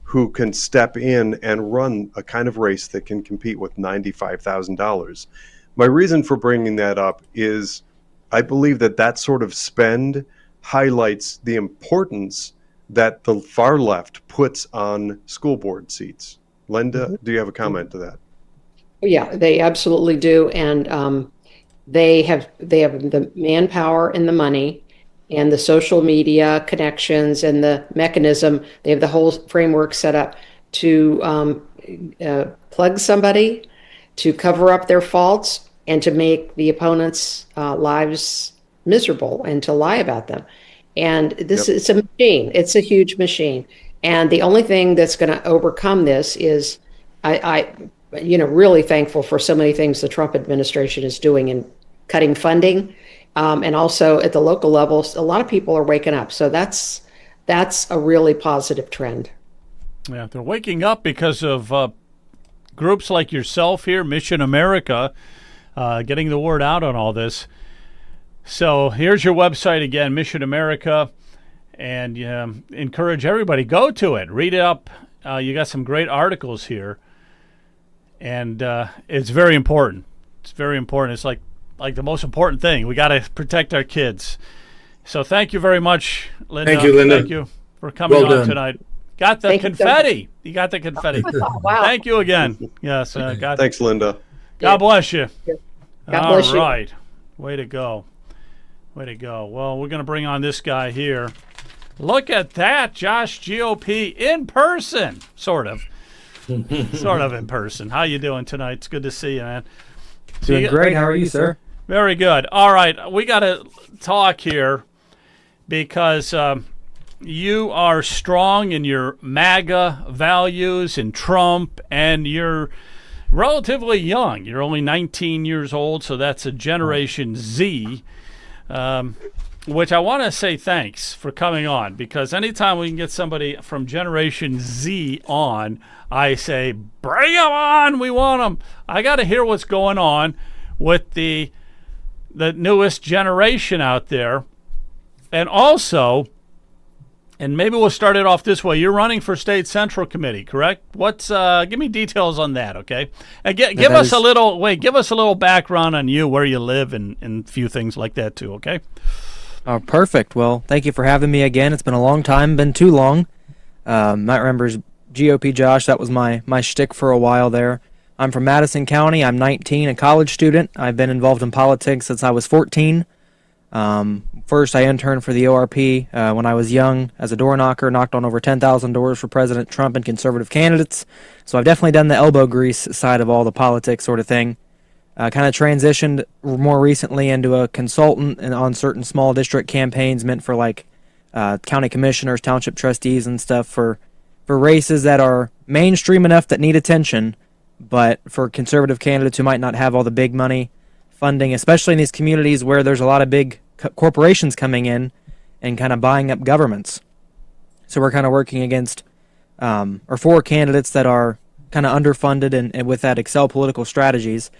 who can step in and run a kind of race that can compete with $95,000. My reason for bringing that up is I believe that sort of spend highlights the importance that the far left puts on school board seats. Linda, do you have a comment to that? Yeah, they absolutely do. And they have the manpower and the money and the social media connections and the mechanism. They have the whole framework set up to plug somebody, to cover up their faults, and to make the opponents' lives miserable and to lie about them. And this is a machine. It's a huge machine. And the only thing that's going to overcome this is I really thankful for so many things the Trump administration is doing in cutting funding. And also at the local levels, a lot of people are waking up. So that's a really positive trend. Yeah, they're waking up because of groups like yourself here, Mission America, getting the word out on all this. So here's your website again, Mission America, and encourage everybody, go to it, read it up. You got some great articles here, and it's very important. It's very important. It's like the most important thing. We got to protect our kids. So thank you very much, Linda. Thank you, Linda. Thank you for coming Well on done. tonight. Got the confetti. You got the confetti. Wow. Thank you again. Yes. Thanks, Linda. God bless you. God bless you. All right. Way to go. Way to go. Well, we're going to bring on this guy here. Look at that. Josh GOP in person. Sort of. Sort of in person. How you doing tonight? It's good to see you, man. Doing great. How are you, sir? Very good. All right. We got to talk here because you are strong in your MAGA values and Trump, and you're relatively young. You're only 19 years old, so that's a Generation Z, which I want to say thanks for coming on, because anytime we can get somebody from Generation Z on, I say, bring them on. We want them. I got to hear what's going on with the newest generation out there. And also, and maybe we'll start it off this way. You're running for State Central Committee, correct? Give me details on that, okay? And give us a little background on you, where you live, and a few things like that too, okay? Oh, perfect. Well, thank you for having me again. It's been a long time, been too long. Matt remembers GOP Josh. That was my shtick for a while there. I'm from Madison County. I'm 19, a college student. I've been involved in politics since I was 14. First, I interned for the ORP when I was young as a door knocker, knocked on over 10,000 doors for President Trump and conservative candidates. So I've definitely done the elbow grease side of all the politics sort of thing. Kind of transitioned more recently into a consultant and on certain small district campaigns meant for like county commissioners, township trustees and stuff for races that are mainstream enough that need attention, but for conservative candidates who might not have all the big money funding, especially in these communities where there's a lot of big corporations coming in and kind of buying up governments. So we're kind of working against or for candidates that are kind of underfunded and with that excel political strategies.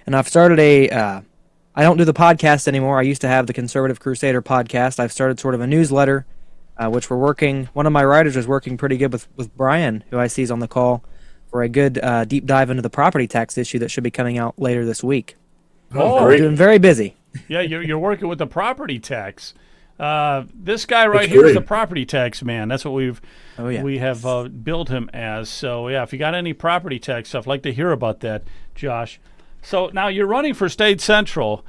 And I've started I don't do the podcast anymore. I used to have the Conservative Crusader podcast. I've started sort of a newsletter, which we're working. One of my writers is working pretty good with Brian, who I see is on the call, for a good deep dive into the property tax issue that should be coming out later this week. Oh, We're great. doing very busy. Yeah, you're working with the property tax. This guy right That's here is great. the property tax man. That's what we have billed him as. So yeah, if you got any property tax stuff, I'd like to hear about that, Josh. So now you're running for State Central.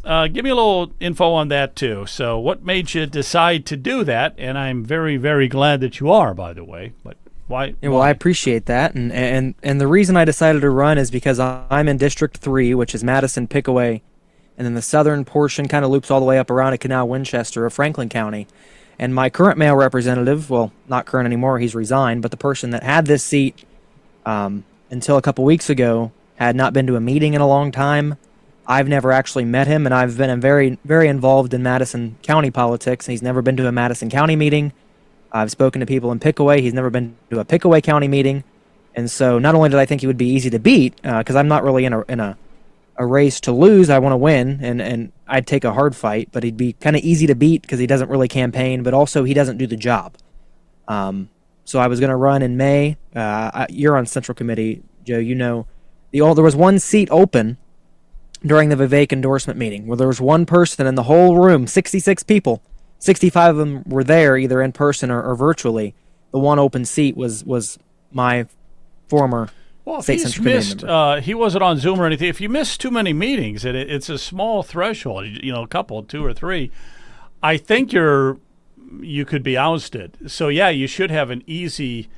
Give me a little info on that too. So what made you decide to do that? And I'm very, very glad that you are, by the way. But why? Yeah, well, I appreciate that, and the reason I decided to run is because I'm in District 3, which is Madison, Pickaway, and then the southern portion kind of loops all the way up around to Canal Winchester of Franklin County. And my current male representative, well, not current anymore, he's resigned, but the person that had this seat until a couple weeks ago had not been to a meeting in a long time. I've never actually met him, and I've been very, very involved in Madison County politics, and he's never been to a Madison County meeting. I've spoken to people in Pickaway. He's never been to a Pickaway County meeting. And so not only did I think he would be easy to beat, because I'm not really in a race to lose, I want to win, and I'd take a hard fight, but he'd be kind of easy to beat because he doesn't really campaign, but also he doesn't do the job. So I was going to run in May. You're on Central Committee, Joe. You know, there was one seat open during the Vivek endorsement meeting where there was one person in the whole room, 66 people. 65 of them were there either in person or virtually. The one open seat was my former state Central Committee member. He wasn't on Zoom or anything. If you miss too many meetings, it's a small threshold, a couple, 2 or 3, I think you could be ousted. So yeah, you should have an easy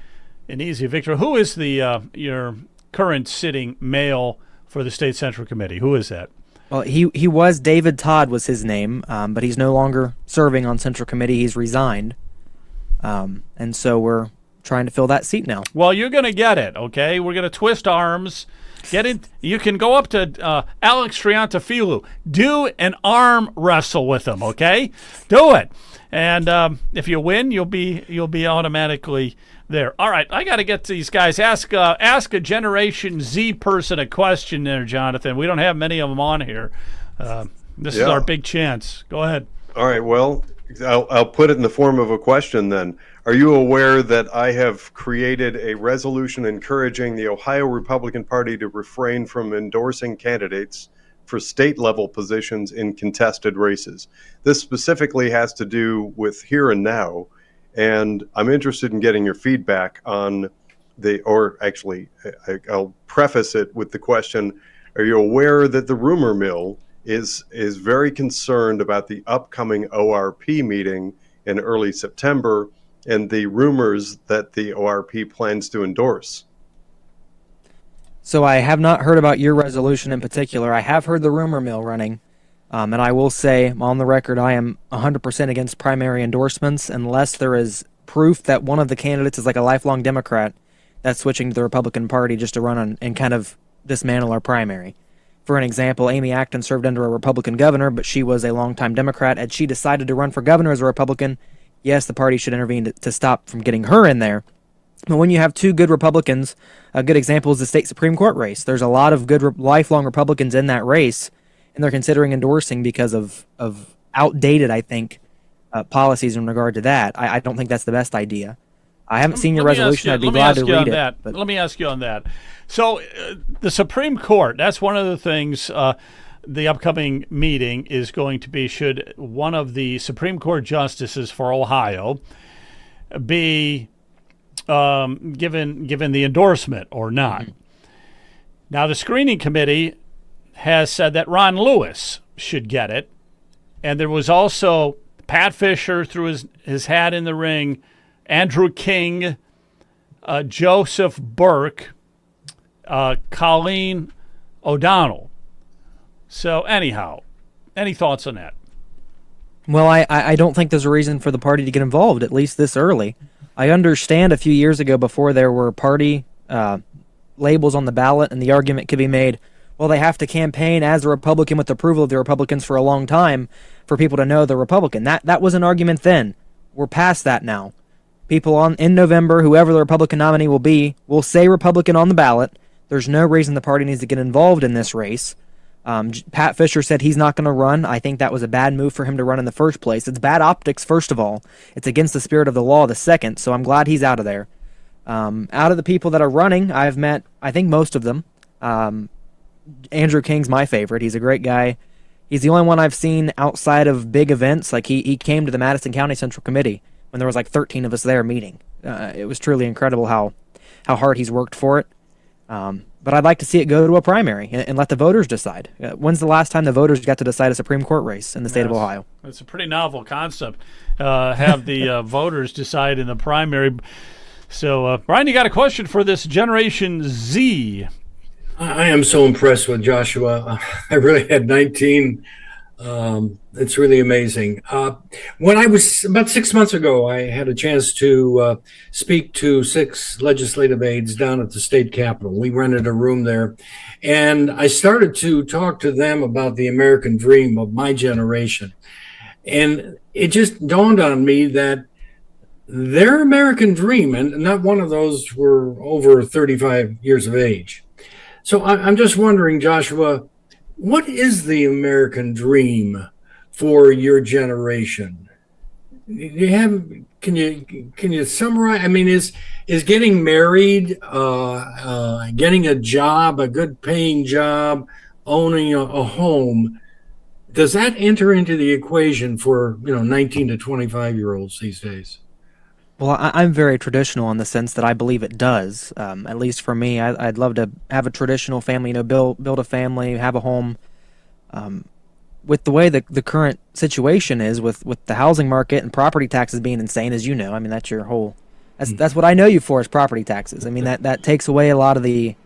victory. Who is your current sitting male for the State Central Committee? Who is that? Well, he was David Todd was his name, but he's no longer serving on Central Committee. He's resigned, and so we're trying to fill that seat now. Well, you're going to get it, okay? We're going to twist arms. Get in. You can go up to Alex Triantafilou. Do an arm wrestle with him, okay? Do it. And if you win, you'll be automatically there. All right, I got to get to these guys. Ask a Generation Z person a question there, Jonathan. We don't have many of them on here. This is our big chance. Go ahead. All right, well, I'll put it in the form of a question then. Are you aware that I have created a resolution encouraging the Ohio Republican Party to refrain from endorsing candidates for state-level positions in contested races? This specifically has to do with here and now, and I'm interested in getting your feedback on I'll preface it with the question, are you aware that the rumor mill is very concerned about the upcoming ORP meeting in early September and the rumors that the ORP plans to endorse? So I have not heard about your resolution in particular. I have heard the rumor mill running, and I will say on the record I am 100% against primary endorsements unless there is proof that one of the candidates is like a lifelong Democrat that's switching to the Republican Party just to run on and kind of dismantle our primary. For an example, Amy Acton served under a Republican governor, but she was a longtime Democrat. Had she decided to run for governor as a Republican, yes, the party should intervene to stop from getting her in there. But when you have two good Republicans, a good example is the state Supreme Court race. There's a lot of good lifelong Republicans in that race, and they're considering endorsing because of outdated, I think, policies in regard to that. I don't think that's the best idea. I haven't seen your resolution. I'd be glad to read it. But let me ask you on that. So the Supreme Court, that's one of the things the upcoming meeting is going to be, should one of the Supreme Court justices for Ohio be given the endorsement or not. Mm-hmm. Now, the screening committee has said that Ron Lewis should get it. And there was also Pat Fisher threw his hat in the ring, Andrew King, Joseph Burke, Colleen O'Donnell. So anyhow, any thoughts on that? Well, I don't think there's a reason for the party to get involved, at least this early. I understand a few years ago, before there were party labels on the ballot, and the argument could be made, well, they have to campaign as a Republican with approval of the Republicans for a long time for people to know they're Republican. That was an argument then. We're past that now. People in November, whoever the Republican nominee will say Republican on the ballot. There's no reason the party needs to get involved in this race. Pat Fisher said he's not going to run. I think that was a bad move for him to run in the first place. It's bad optics, first of all. It's against the spirit of the law, the second, so I'm glad he's out of there. Out of the people that are running, I've met, I think, most of them. Andrew King's my favorite. He's a great guy. He's the only one I've seen outside of big events. Like, he came to the Madison County Central Committee when there was like 13 of us there meeting. It was truly incredible how hard he's worked for it. But I'd like to see it go to a primary and let the voters decide. When's the last time the voters got to decide a Supreme Court race in the state of Ohio? It's a pretty novel concept. Have the voters decide in the primary. So, Brian, you got a question for this Generation Z? I am so impressed with Joshua. I really had 19 It's really amazing. When I was about 6 months ago, I had a chance to speak to 6 legislative aides down at the state capitol. We rented a room there, and I started to talk to them about the American dream of my generation. And it just dawned on me that their American dream, and not one of those were over 35 years of age. So I'm just wondering, Joshua, what is the American dream for your generation? You have can you summarize? I mean, is getting married, getting a job, a good paying job, owning a home, does that enter into the equation for 19 to 25-year-olds these days? Well, I'm very traditional in the sense that I believe it does. At least for me, I'd love to have a traditional family, build a family, have a home. With the way the current situation is with the housing market and property taxes being insane, as you know, I mean, that's your whole, that's what I know you for, is property taxes. I mean, that takes away a lot of the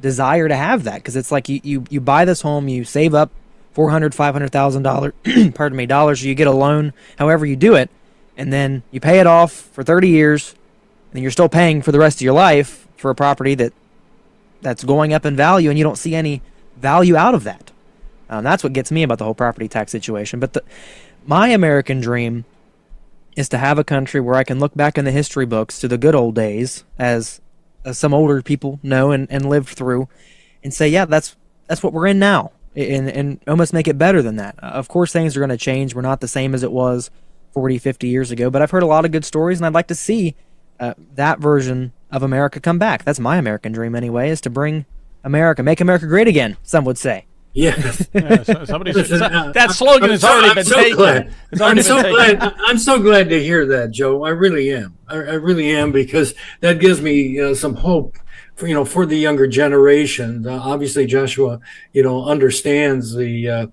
desire to have that, because it's like you buy this home, you save up $400,000, $500,000, pardon me, dollars, you get a loan, however you do it, and then you pay it off for 30 years, and you're still paying for the rest of your life for a property that's going up in value, and you don't see any value out of that. That's what gets me about the whole property tax situation. But my American dream is to have a country where I can look back in the history books to the good old days, as some older people know and lived through, and say, yeah, that's what we're in now, and almost make it better than that. Of course, things are going to change. We're not the same as it was 40, 50 years ago, but I've heard a lot of good stories, and I'd like to see that version of America come back. That's my American dream anyway, is to bring America, make America great again, some would say. Yes. That slogan has already been taken. I'm so glad to hear that, Joe. I really am. I really am, because that gives me some hope for the younger generation. Obviously, Joshua, understands the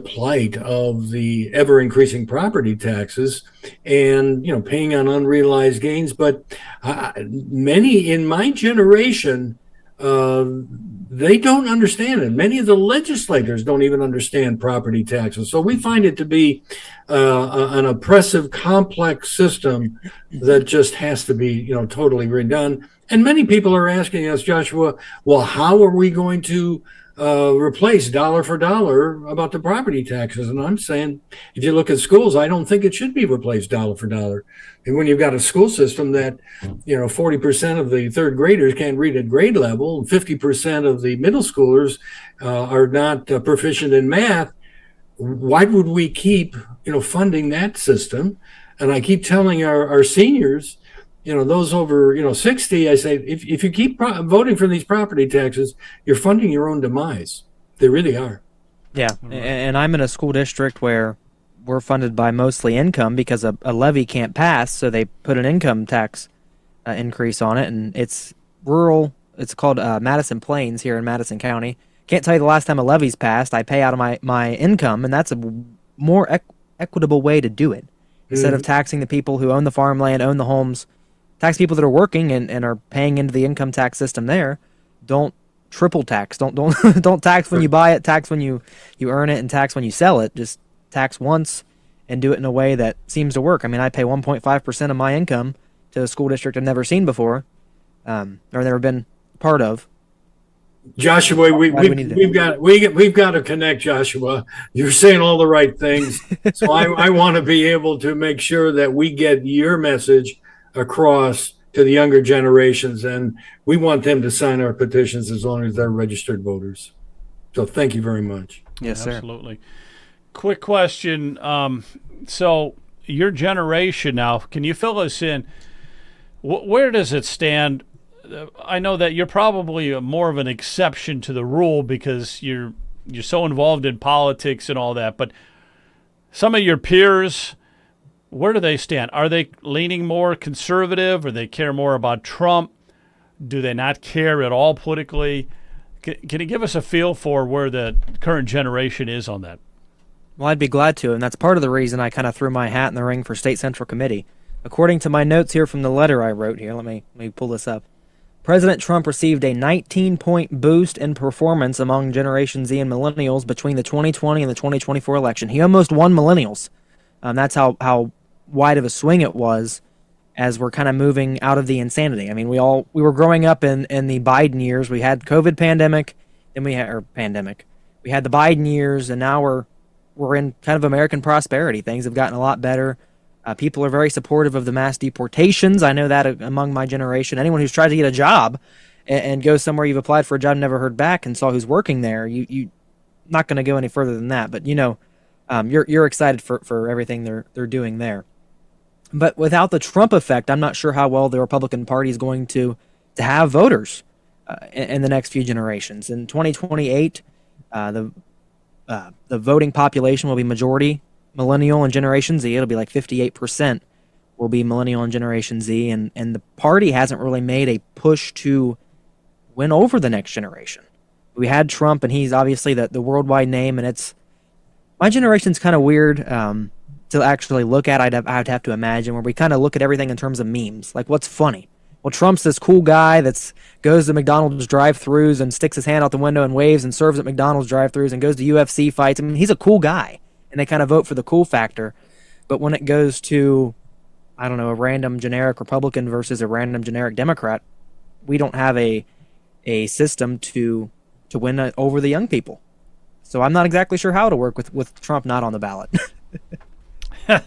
plight of the ever increasing property taxes and paying on unrealized gains. But many in my generation, they don't understand it. Many of the legislators don't even understand property taxes. So we find it to be an oppressive, complex system that just has to be, totally redone. And many people are asking us, Joshua, well, how are we going to replace dollar for dollar about the property taxes? And I'm saying, if you look at schools, I don't think it should be replaced dollar for dollar. And when you've got a school system that, 40% of the third graders can't read at grade level, and 50% of the middle schoolers are not proficient in math, why would we keep, funding that system? And I keep telling our seniors, those over, 60, I say, if you keep voting for these property taxes, you're funding your own demise. They really are. Yeah, and I'm in a school district where we're funded by mostly income, because a levy can't pass, so they put an income tax increase on it, and it's rural. It's called Madison Plains here in Madison County. Can't tell you the last time a levy's passed. I pay out of my income, and that's a more equitable way to do it. Instead of taxing the people who own the farmland, own the homes, tax people that are working and are paying into the income tax system there. Don't triple tax. Don't tax when you buy it, tax when you earn it, and tax when you sell it. Just tax once and do it in a way that seems to work. I mean, I pay 1.5% of my income to a school district I've never seen before, or never been part of. Joshua, we've got to connect, Joshua. You're saying all the right things. So I want to be able to make sure that we get your message across to the younger generations, and we want them to sign our petitions as long as they're registered voters. So thank you very much. Yes, sir. Absolutely. Quick question. So your generation now, can you fill us in? Where does it stand? I know that you're probably more of an exception to the rule because you're so involved in politics and all that. But some of your peers, where do they stand? Are they leaning more conservative, or they care more about Trump? Do they not care at all politically? Can you give us a feel for where the current generation is on that? Well, I'd be glad to, and that's part of the reason I kind of threw my hat in the ring for State Central Committee. According to my notes here from the letter I wrote here, let me pull this up. President Trump received a 19-point boost in performance among Generation Z and millennials between the 2020 and the 2024 election. He almost won millennials. That's how wide of a swing it was as we're kind of moving out of the insanity. I mean, we were growing up in the Biden years. We had COVID pandemic, then we had We had the Biden years, and now we're in kind of American prosperity. Things have gotten a lot better. People are very supportive of the mass deportations. I know that among my generation. Anyone who's tried to get a job and go somewhere you've applied for a job, never heard back, and saw who's working there, you not going to go any further than that. But you're excited for everything they're doing there. But without the Trump effect, I'm not sure how well the Republican Party is going to have voters in the next few generations. In 2028, the voting population will be majority Millennial and Generation Z. It'll be like 58% will be Millennial and Generation Z, and the party hasn't really made a push to win over the next generation. We had Trump, and he's obviously the worldwide name, and it's my generation's kind of weird to actually look at. I'd have to imagine, where we kind of look at everything in terms of memes, like what's funny. Well, Trump's this cool guy that goes to McDonald's drive-thrus and sticks his hand out the window and waves and serves at McDonald's drive-thrus and goes to UFC fights. I mean, he's a cool guy, and they kind of vote for the cool factor. But when it goes to, I don't know, a random generic Republican versus a random generic Democrat, we don't have a system to win over the young people. So I'm not exactly sure how to work with Trump not on the ballot.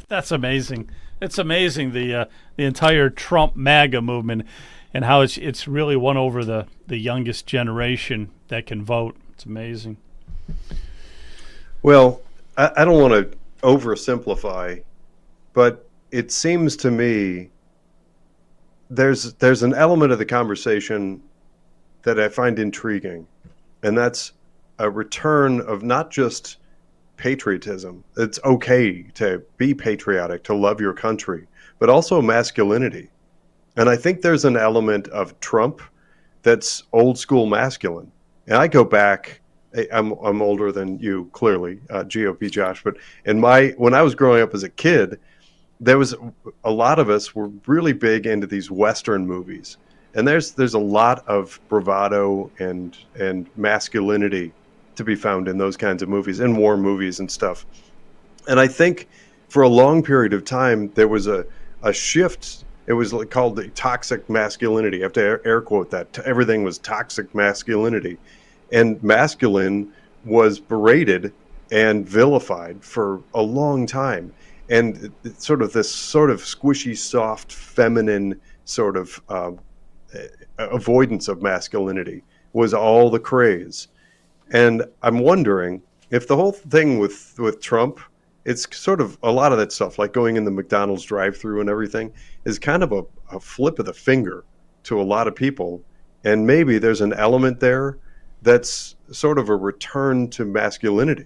That's amazing. It's amazing the entire Trump MAGA movement and how it's really won over the youngest generation that can vote. It's amazing. Well, I don't want to oversimplify, but it seems to me there's an element of the conversation that I find intriguing, and that's a return of not just patriotism. It's okay to be patriotic, to love your country, but also masculinity. And I think there's an element of Trump that's old school masculine. And I go back, I'm older than you, clearly, GOP Josh, but when I was growing up as a kid, there was a lot of us were really big into these Western movies. And there's a lot of bravado and masculinity to be found in those kinds of movies, in war movies and stuff. And I think for a long period of time, there was a shift. It was called the toxic masculinity. I have to air quote that. Everything was toxic masculinity. And masculine was berated and vilified for a long time. And sort of this sort of squishy, soft, feminine sort of avoidance of masculinity was all the craze. And I'm wondering if the whole thing with Trump, it's sort of a lot of that stuff, like going in the McDonald's drive-thru and everything, is kind of a flip of the finger to a lot of people. And maybe there's an element there that's sort of a return to masculinity,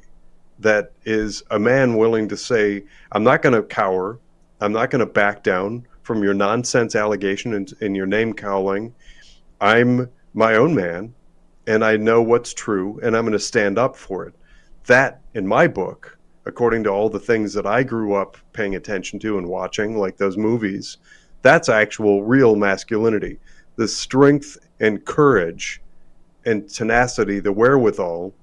that is a man willing to say, I'm not going to cower, I'm not going to back down from your nonsense allegation and your name calling. I'm my own man, and I know what's true, and I'm going to stand up for it. That, in my book, according to all the things that I grew up paying attention to and watching, like those movies, that's actual real masculinity. The strength and courage and tenacity, the wherewithal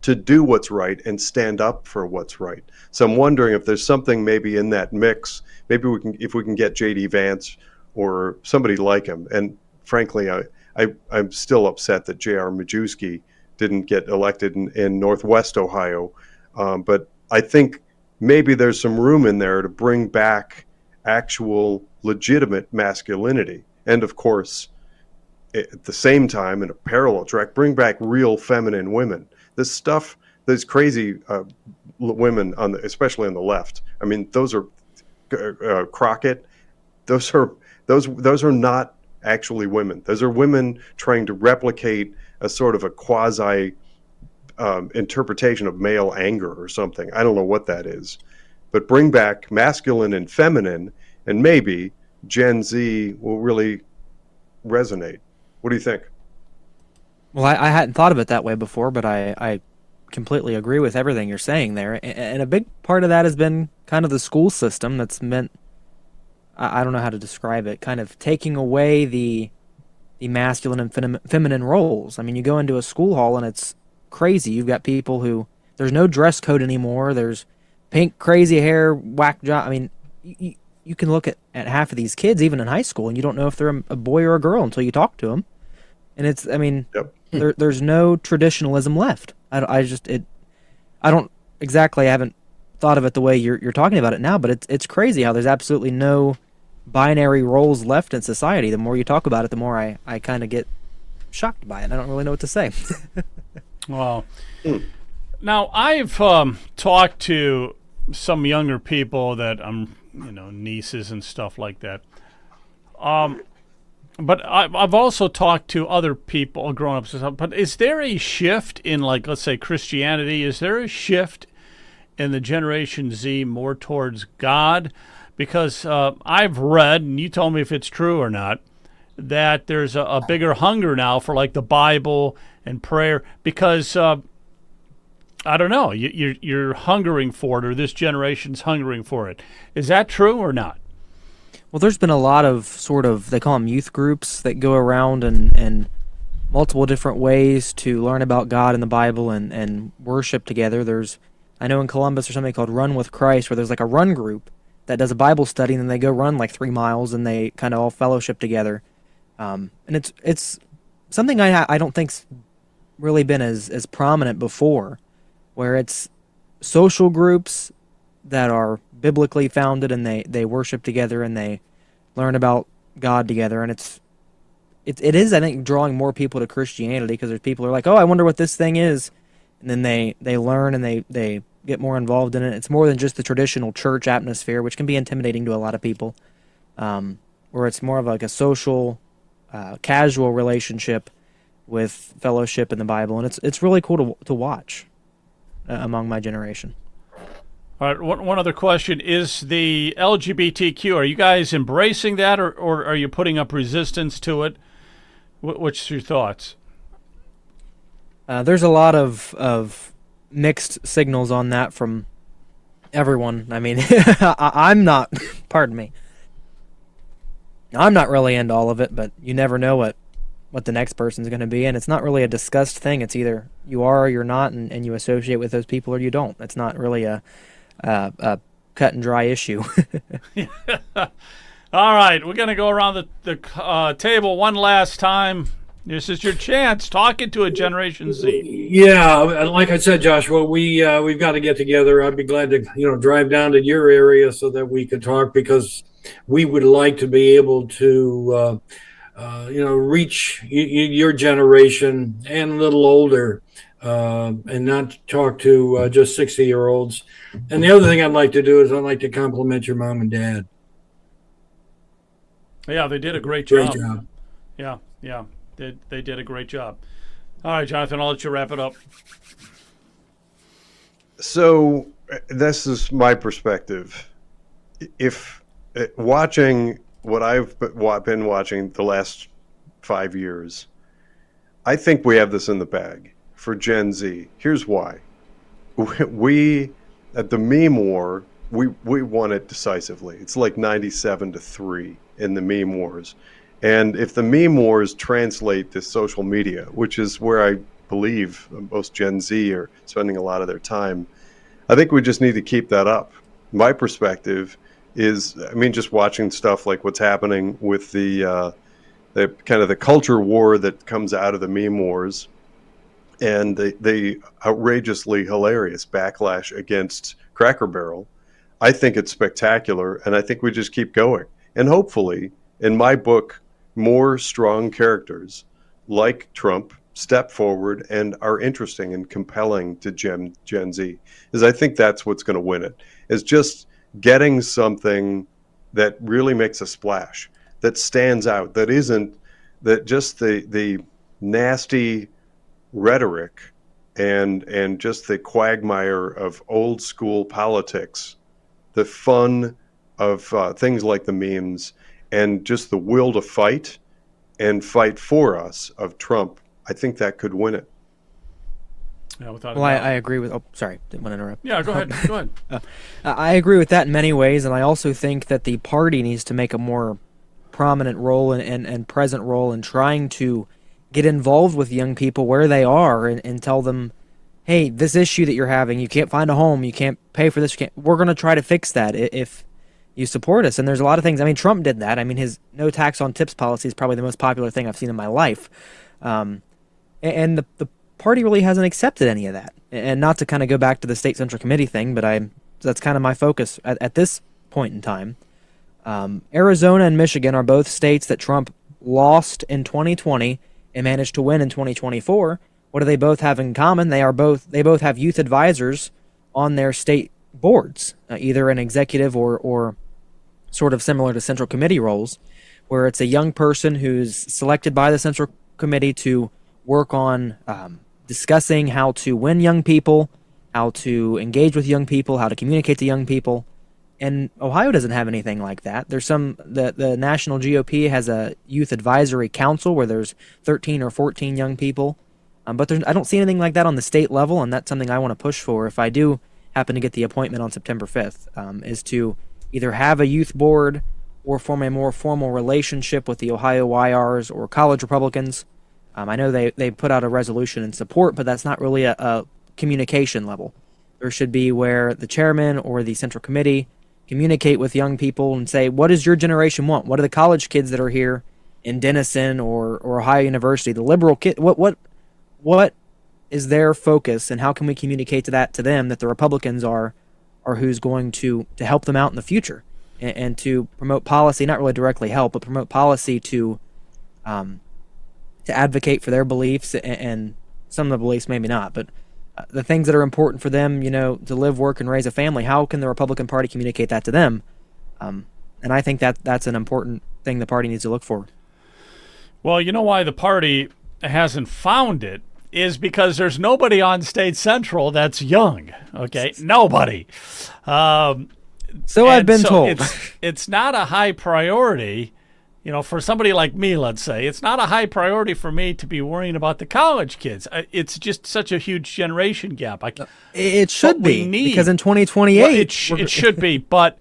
to do what's right and stand up for what's right. So I'm wondering if there's something maybe in that mix. Maybe if we can get J.D. Vance or somebody like him. And frankly, I'm still upset that J.R. Majewski didn't get elected in Northwest Ohio. But I think maybe there's some room in there to bring back actual legitimate masculinity. And of course, at the same time, in a parallel track, bring back real feminine women. This stuff, those crazy women, especially on the left. I mean, those are Crockett. Those are not actually women. Those are women trying to replicate a sort of a quasi interpretation of male anger or something. I don't know what that is, but bring back masculine and feminine, and maybe Gen Z will really resonate. What do you think? Well, I hadn't thought of it that way before, but I completely agree with everything you're saying there. And a big part of that has been kind of the school system that's meant, I don't know how to describe it, kind of taking away the masculine and feminine roles. I mean, you go into a school hall and it's crazy. You've got people who there's no dress code anymore. There's pink, crazy hair, whack job. I mean, you can look at half of these kids, even in high school, and you don't know if they're a boy or a girl until you talk to them. And it's, I mean, Yep. there's no traditionalism left. I don't exactly, I haven't thought of it the way you're talking about it now, but it's crazy how there's absolutely no binary roles left in society. The more you talk about it, the more I kind of get shocked by it. I don't really know what to say. Well, now I've talked to some younger people that nieces and stuff like that. But I've also talked to other people, grown-ups and stuff. But is there a shift in, like, let's say Christianity? Is there a shift in the Generation Z more towards God? Because I've read, and you told me if it's true or not, that there's a bigger hunger now for, like, the Bible and prayer. Because I don't know, you're hungering for it, or this generation's hungering for it. Is that true or not? Well, there's been a lot of sort of, they call them youth groups, that go around and multiple different ways to learn about God and the Bible and worship together. I know in Columbus there's something called Run with Christ, where there's like a run group that does a Bible study, and then they go run like 3 miles, and they kind of all fellowship together. And it's something I don't think's really been as prominent before, where it's social groups that are biblically founded, and they worship together and they learn about God together. And it is, I think, drawing more people to Christianity, because there's people who are like, oh, I wonder what this thing is, and then they learn and they get more involved in it. It's more than just the traditional church atmosphere, which can be intimidating to a lot of people, where it's more of like a social, casual relationship with fellowship in the Bible, and it's really cool to watch among my generation. All right, one other question. Is the LGBTQ, are you guys embracing that, or are you putting up resistance to it? What's your thoughts? There's a lot of mixed signals on that from everyone. I mean, I'm not, pardon me, I'm not really into all of it, but you never know what the next person's going to be, and it's not really a discussed thing. It's either you are or you're not, and you associate with those people, or you don't. It's not really a cut and dry issue. All right, we're going to go around the table one last time. This is your chance, talking to a Generation Z. Yeah, like I said, Joshua, we've got to get together. I'd be glad to drive down to your area so that we could talk, because we would like to be able to reach your generation and a little older, and not talk to just 60-year-olds. And the other thing I'd like to do is I'd like to compliment your mom and dad. Yeah, they did a great job. Great job. Yeah, they did a great job. All right, Jonathan, I'll let you wrap it up. So this is my perspective. If watching what I've been watching the last 5 years, I think we have this in the bag for Gen Z. Here's why. We at the meme war, we won it decisively. It's like 97-3 in the meme wars. And if the meme wars translate to social media, which is where I believe most Gen Z are spending a lot of their time, I think we just need to keep that up. My perspective is, just watching stuff like what's happening with the kind of the culture war that comes out of the meme wars, and the outrageously hilarious backlash against Cracker Barrel. I think it's spectacular, and I think we just keep going. And hopefully, in my book, more strong characters like Trump step forward and are interesting and compelling to Gen Z. Is I think that's what's going to win it, is just getting something that really makes a splash, that stands out, that isn't that just the nasty rhetoric and just the quagmire of old school politics, the fun of things like the memes, and just the will to fight and fight for us of Trump. I think that could win it. Yeah, well, I agree with. Oh, sorry, didn't want to interrupt. Yeah, go ahead. Go ahead. I agree with that in many ways, and I also think that the party needs to make a more prominent role and present role in trying to get involved with young people where they are and tell them, hey, this issue that you're having, you can't find a home, you can't pay for this, we're going to try to fix that if you support us. And there's a lot of things. I mean, Trump did that. I mean, his no tax on tips policy is probably the most popular thing I've seen in my life. And the party really hasn't accepted any of that. And not to kind of go back to the state central committee thing, but that's kind of my focus at this point in time. Arizona and Michigan are both states that Trump lost in 2020 and managed to win in 2024. What do they both have in common? They both have youth advisors on their state boards, either an executive or sort of similar to central committee roles, where it's a young person who's selected by the central committee to work on discussing how to win young people, how to engage with young people, how to communicate to young people. And Ohio doesn't have anything like that. There's the national GOP has a youth advisory council where there's 13 or 14 young people. But I don't see anything like that on the state level, and that's something I want to push for if I do happen to get the appointment on September 5th, is to either have a youth board or form a more formal relationship with the Ohio YRs or college Republicans. I know they put out a resolution in support, but that's not really a communication level. There should be where the chairman or the central committee communicate with young people and say, what does your generation want? What do the college kids that are here in Denison or Ohio University, the liberal kid, what is their focus, and how can we communicate to them that the Republicans are who's going to help them out in the future and to promote policy, not really directly help, but promote policy to advocate for their beliefs and some of the beliefs maybe not, but the things that are important for them, to live, work, and raise a family. How can the Republican Party communicate that to them? And I think that's an important thing the party needs to look for. Well, you know why the party hasn't found it is because there's nobody on State Central that's young. Okay, nobody. So I've been told. It's not a high priority, for somebody like me, let's say. It's not a high priority for me to be worrying about the college kids. It's just such a huge generation gap. It should be, because in 2028... Well, it should be, but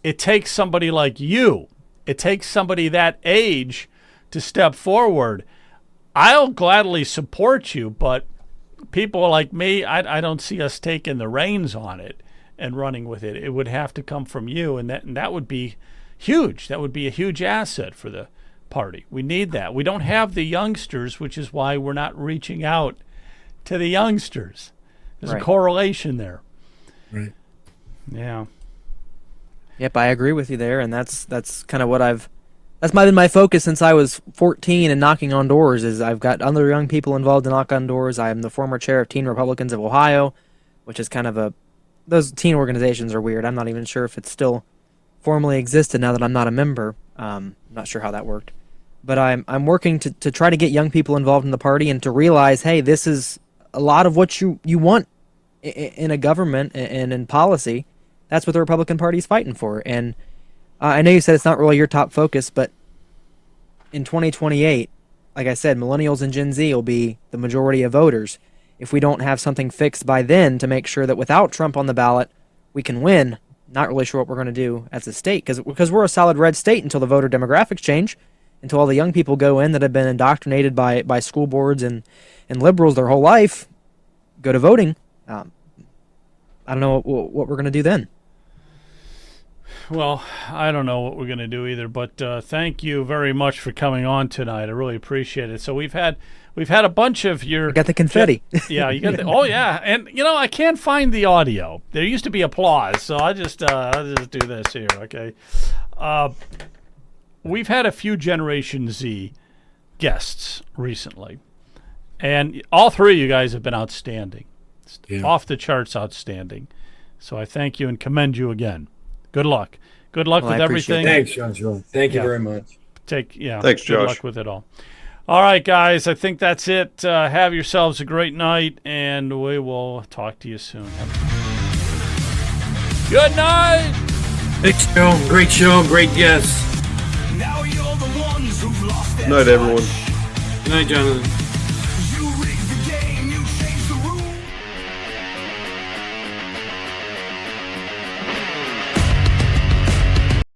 it takes somebody like you. It takes somebody that age to step forward. I'll gladly support you, but people like me, I don't see us taking the reins on it and running with it. It would have to come from you, and that would be huge. That would be a huge asset for the party. We need that. We don't have the youngsters, which is why we're not reaching out to the youngsters. There's a correlation there. Right. Yeah. Yep, I agree with you there, and that's kind of what that's been my focus since I was 14 and knocking on doors. Is I've got other young people involved to knock on doors. I am the former chair of Teen Republicans of Ohio, which is kind of those teen organizations are weird. I'm not even sure if it still formally existed now that I'm not a member. Not sure how that worked, but I'm working to try to get young people involved in the party and to realize, hey, this is a lot of what you want in a government and in policy. That's what the Republican Party is fighting for. And I know you said it's not really your top focus, but in 2028, like I said, millennials and Gen Z will be the majority of voters. If we don't have something fixed by then to make sure that without Trump on the ballot, we can win, not really sure what we're going to do as a state, because we're a solid red state until the voter demographics change, until all the young people go in that have been indoctrinated by school boards and liberals their whole life, go to voting. I don't know what we're going to do then. Well, I don't know what we're going to do either, but thank you very much for coming on tonight. I really appreciate it. So we've had a bunch of your... You got the confetti. Yeah, you got the... Oh, yeah. And, I can't find the audio. There used to be applause, so I'll just do this here, okay? We've had a few Generation Z guests recently, and all three of you guys have been outstanding. Yeah. Off the charts outstanding. So I thank you and commend you again. Good luck. Good luck with everything. Thanks, Joshua. Thank you very much. Thanks, Josh. Good luck with it all. All right, guys. I think that's it. Have yourselves a great night, and we will talk to you soon. Good night. Great show, great guests. Good night, everyone. Good night, Jonathan.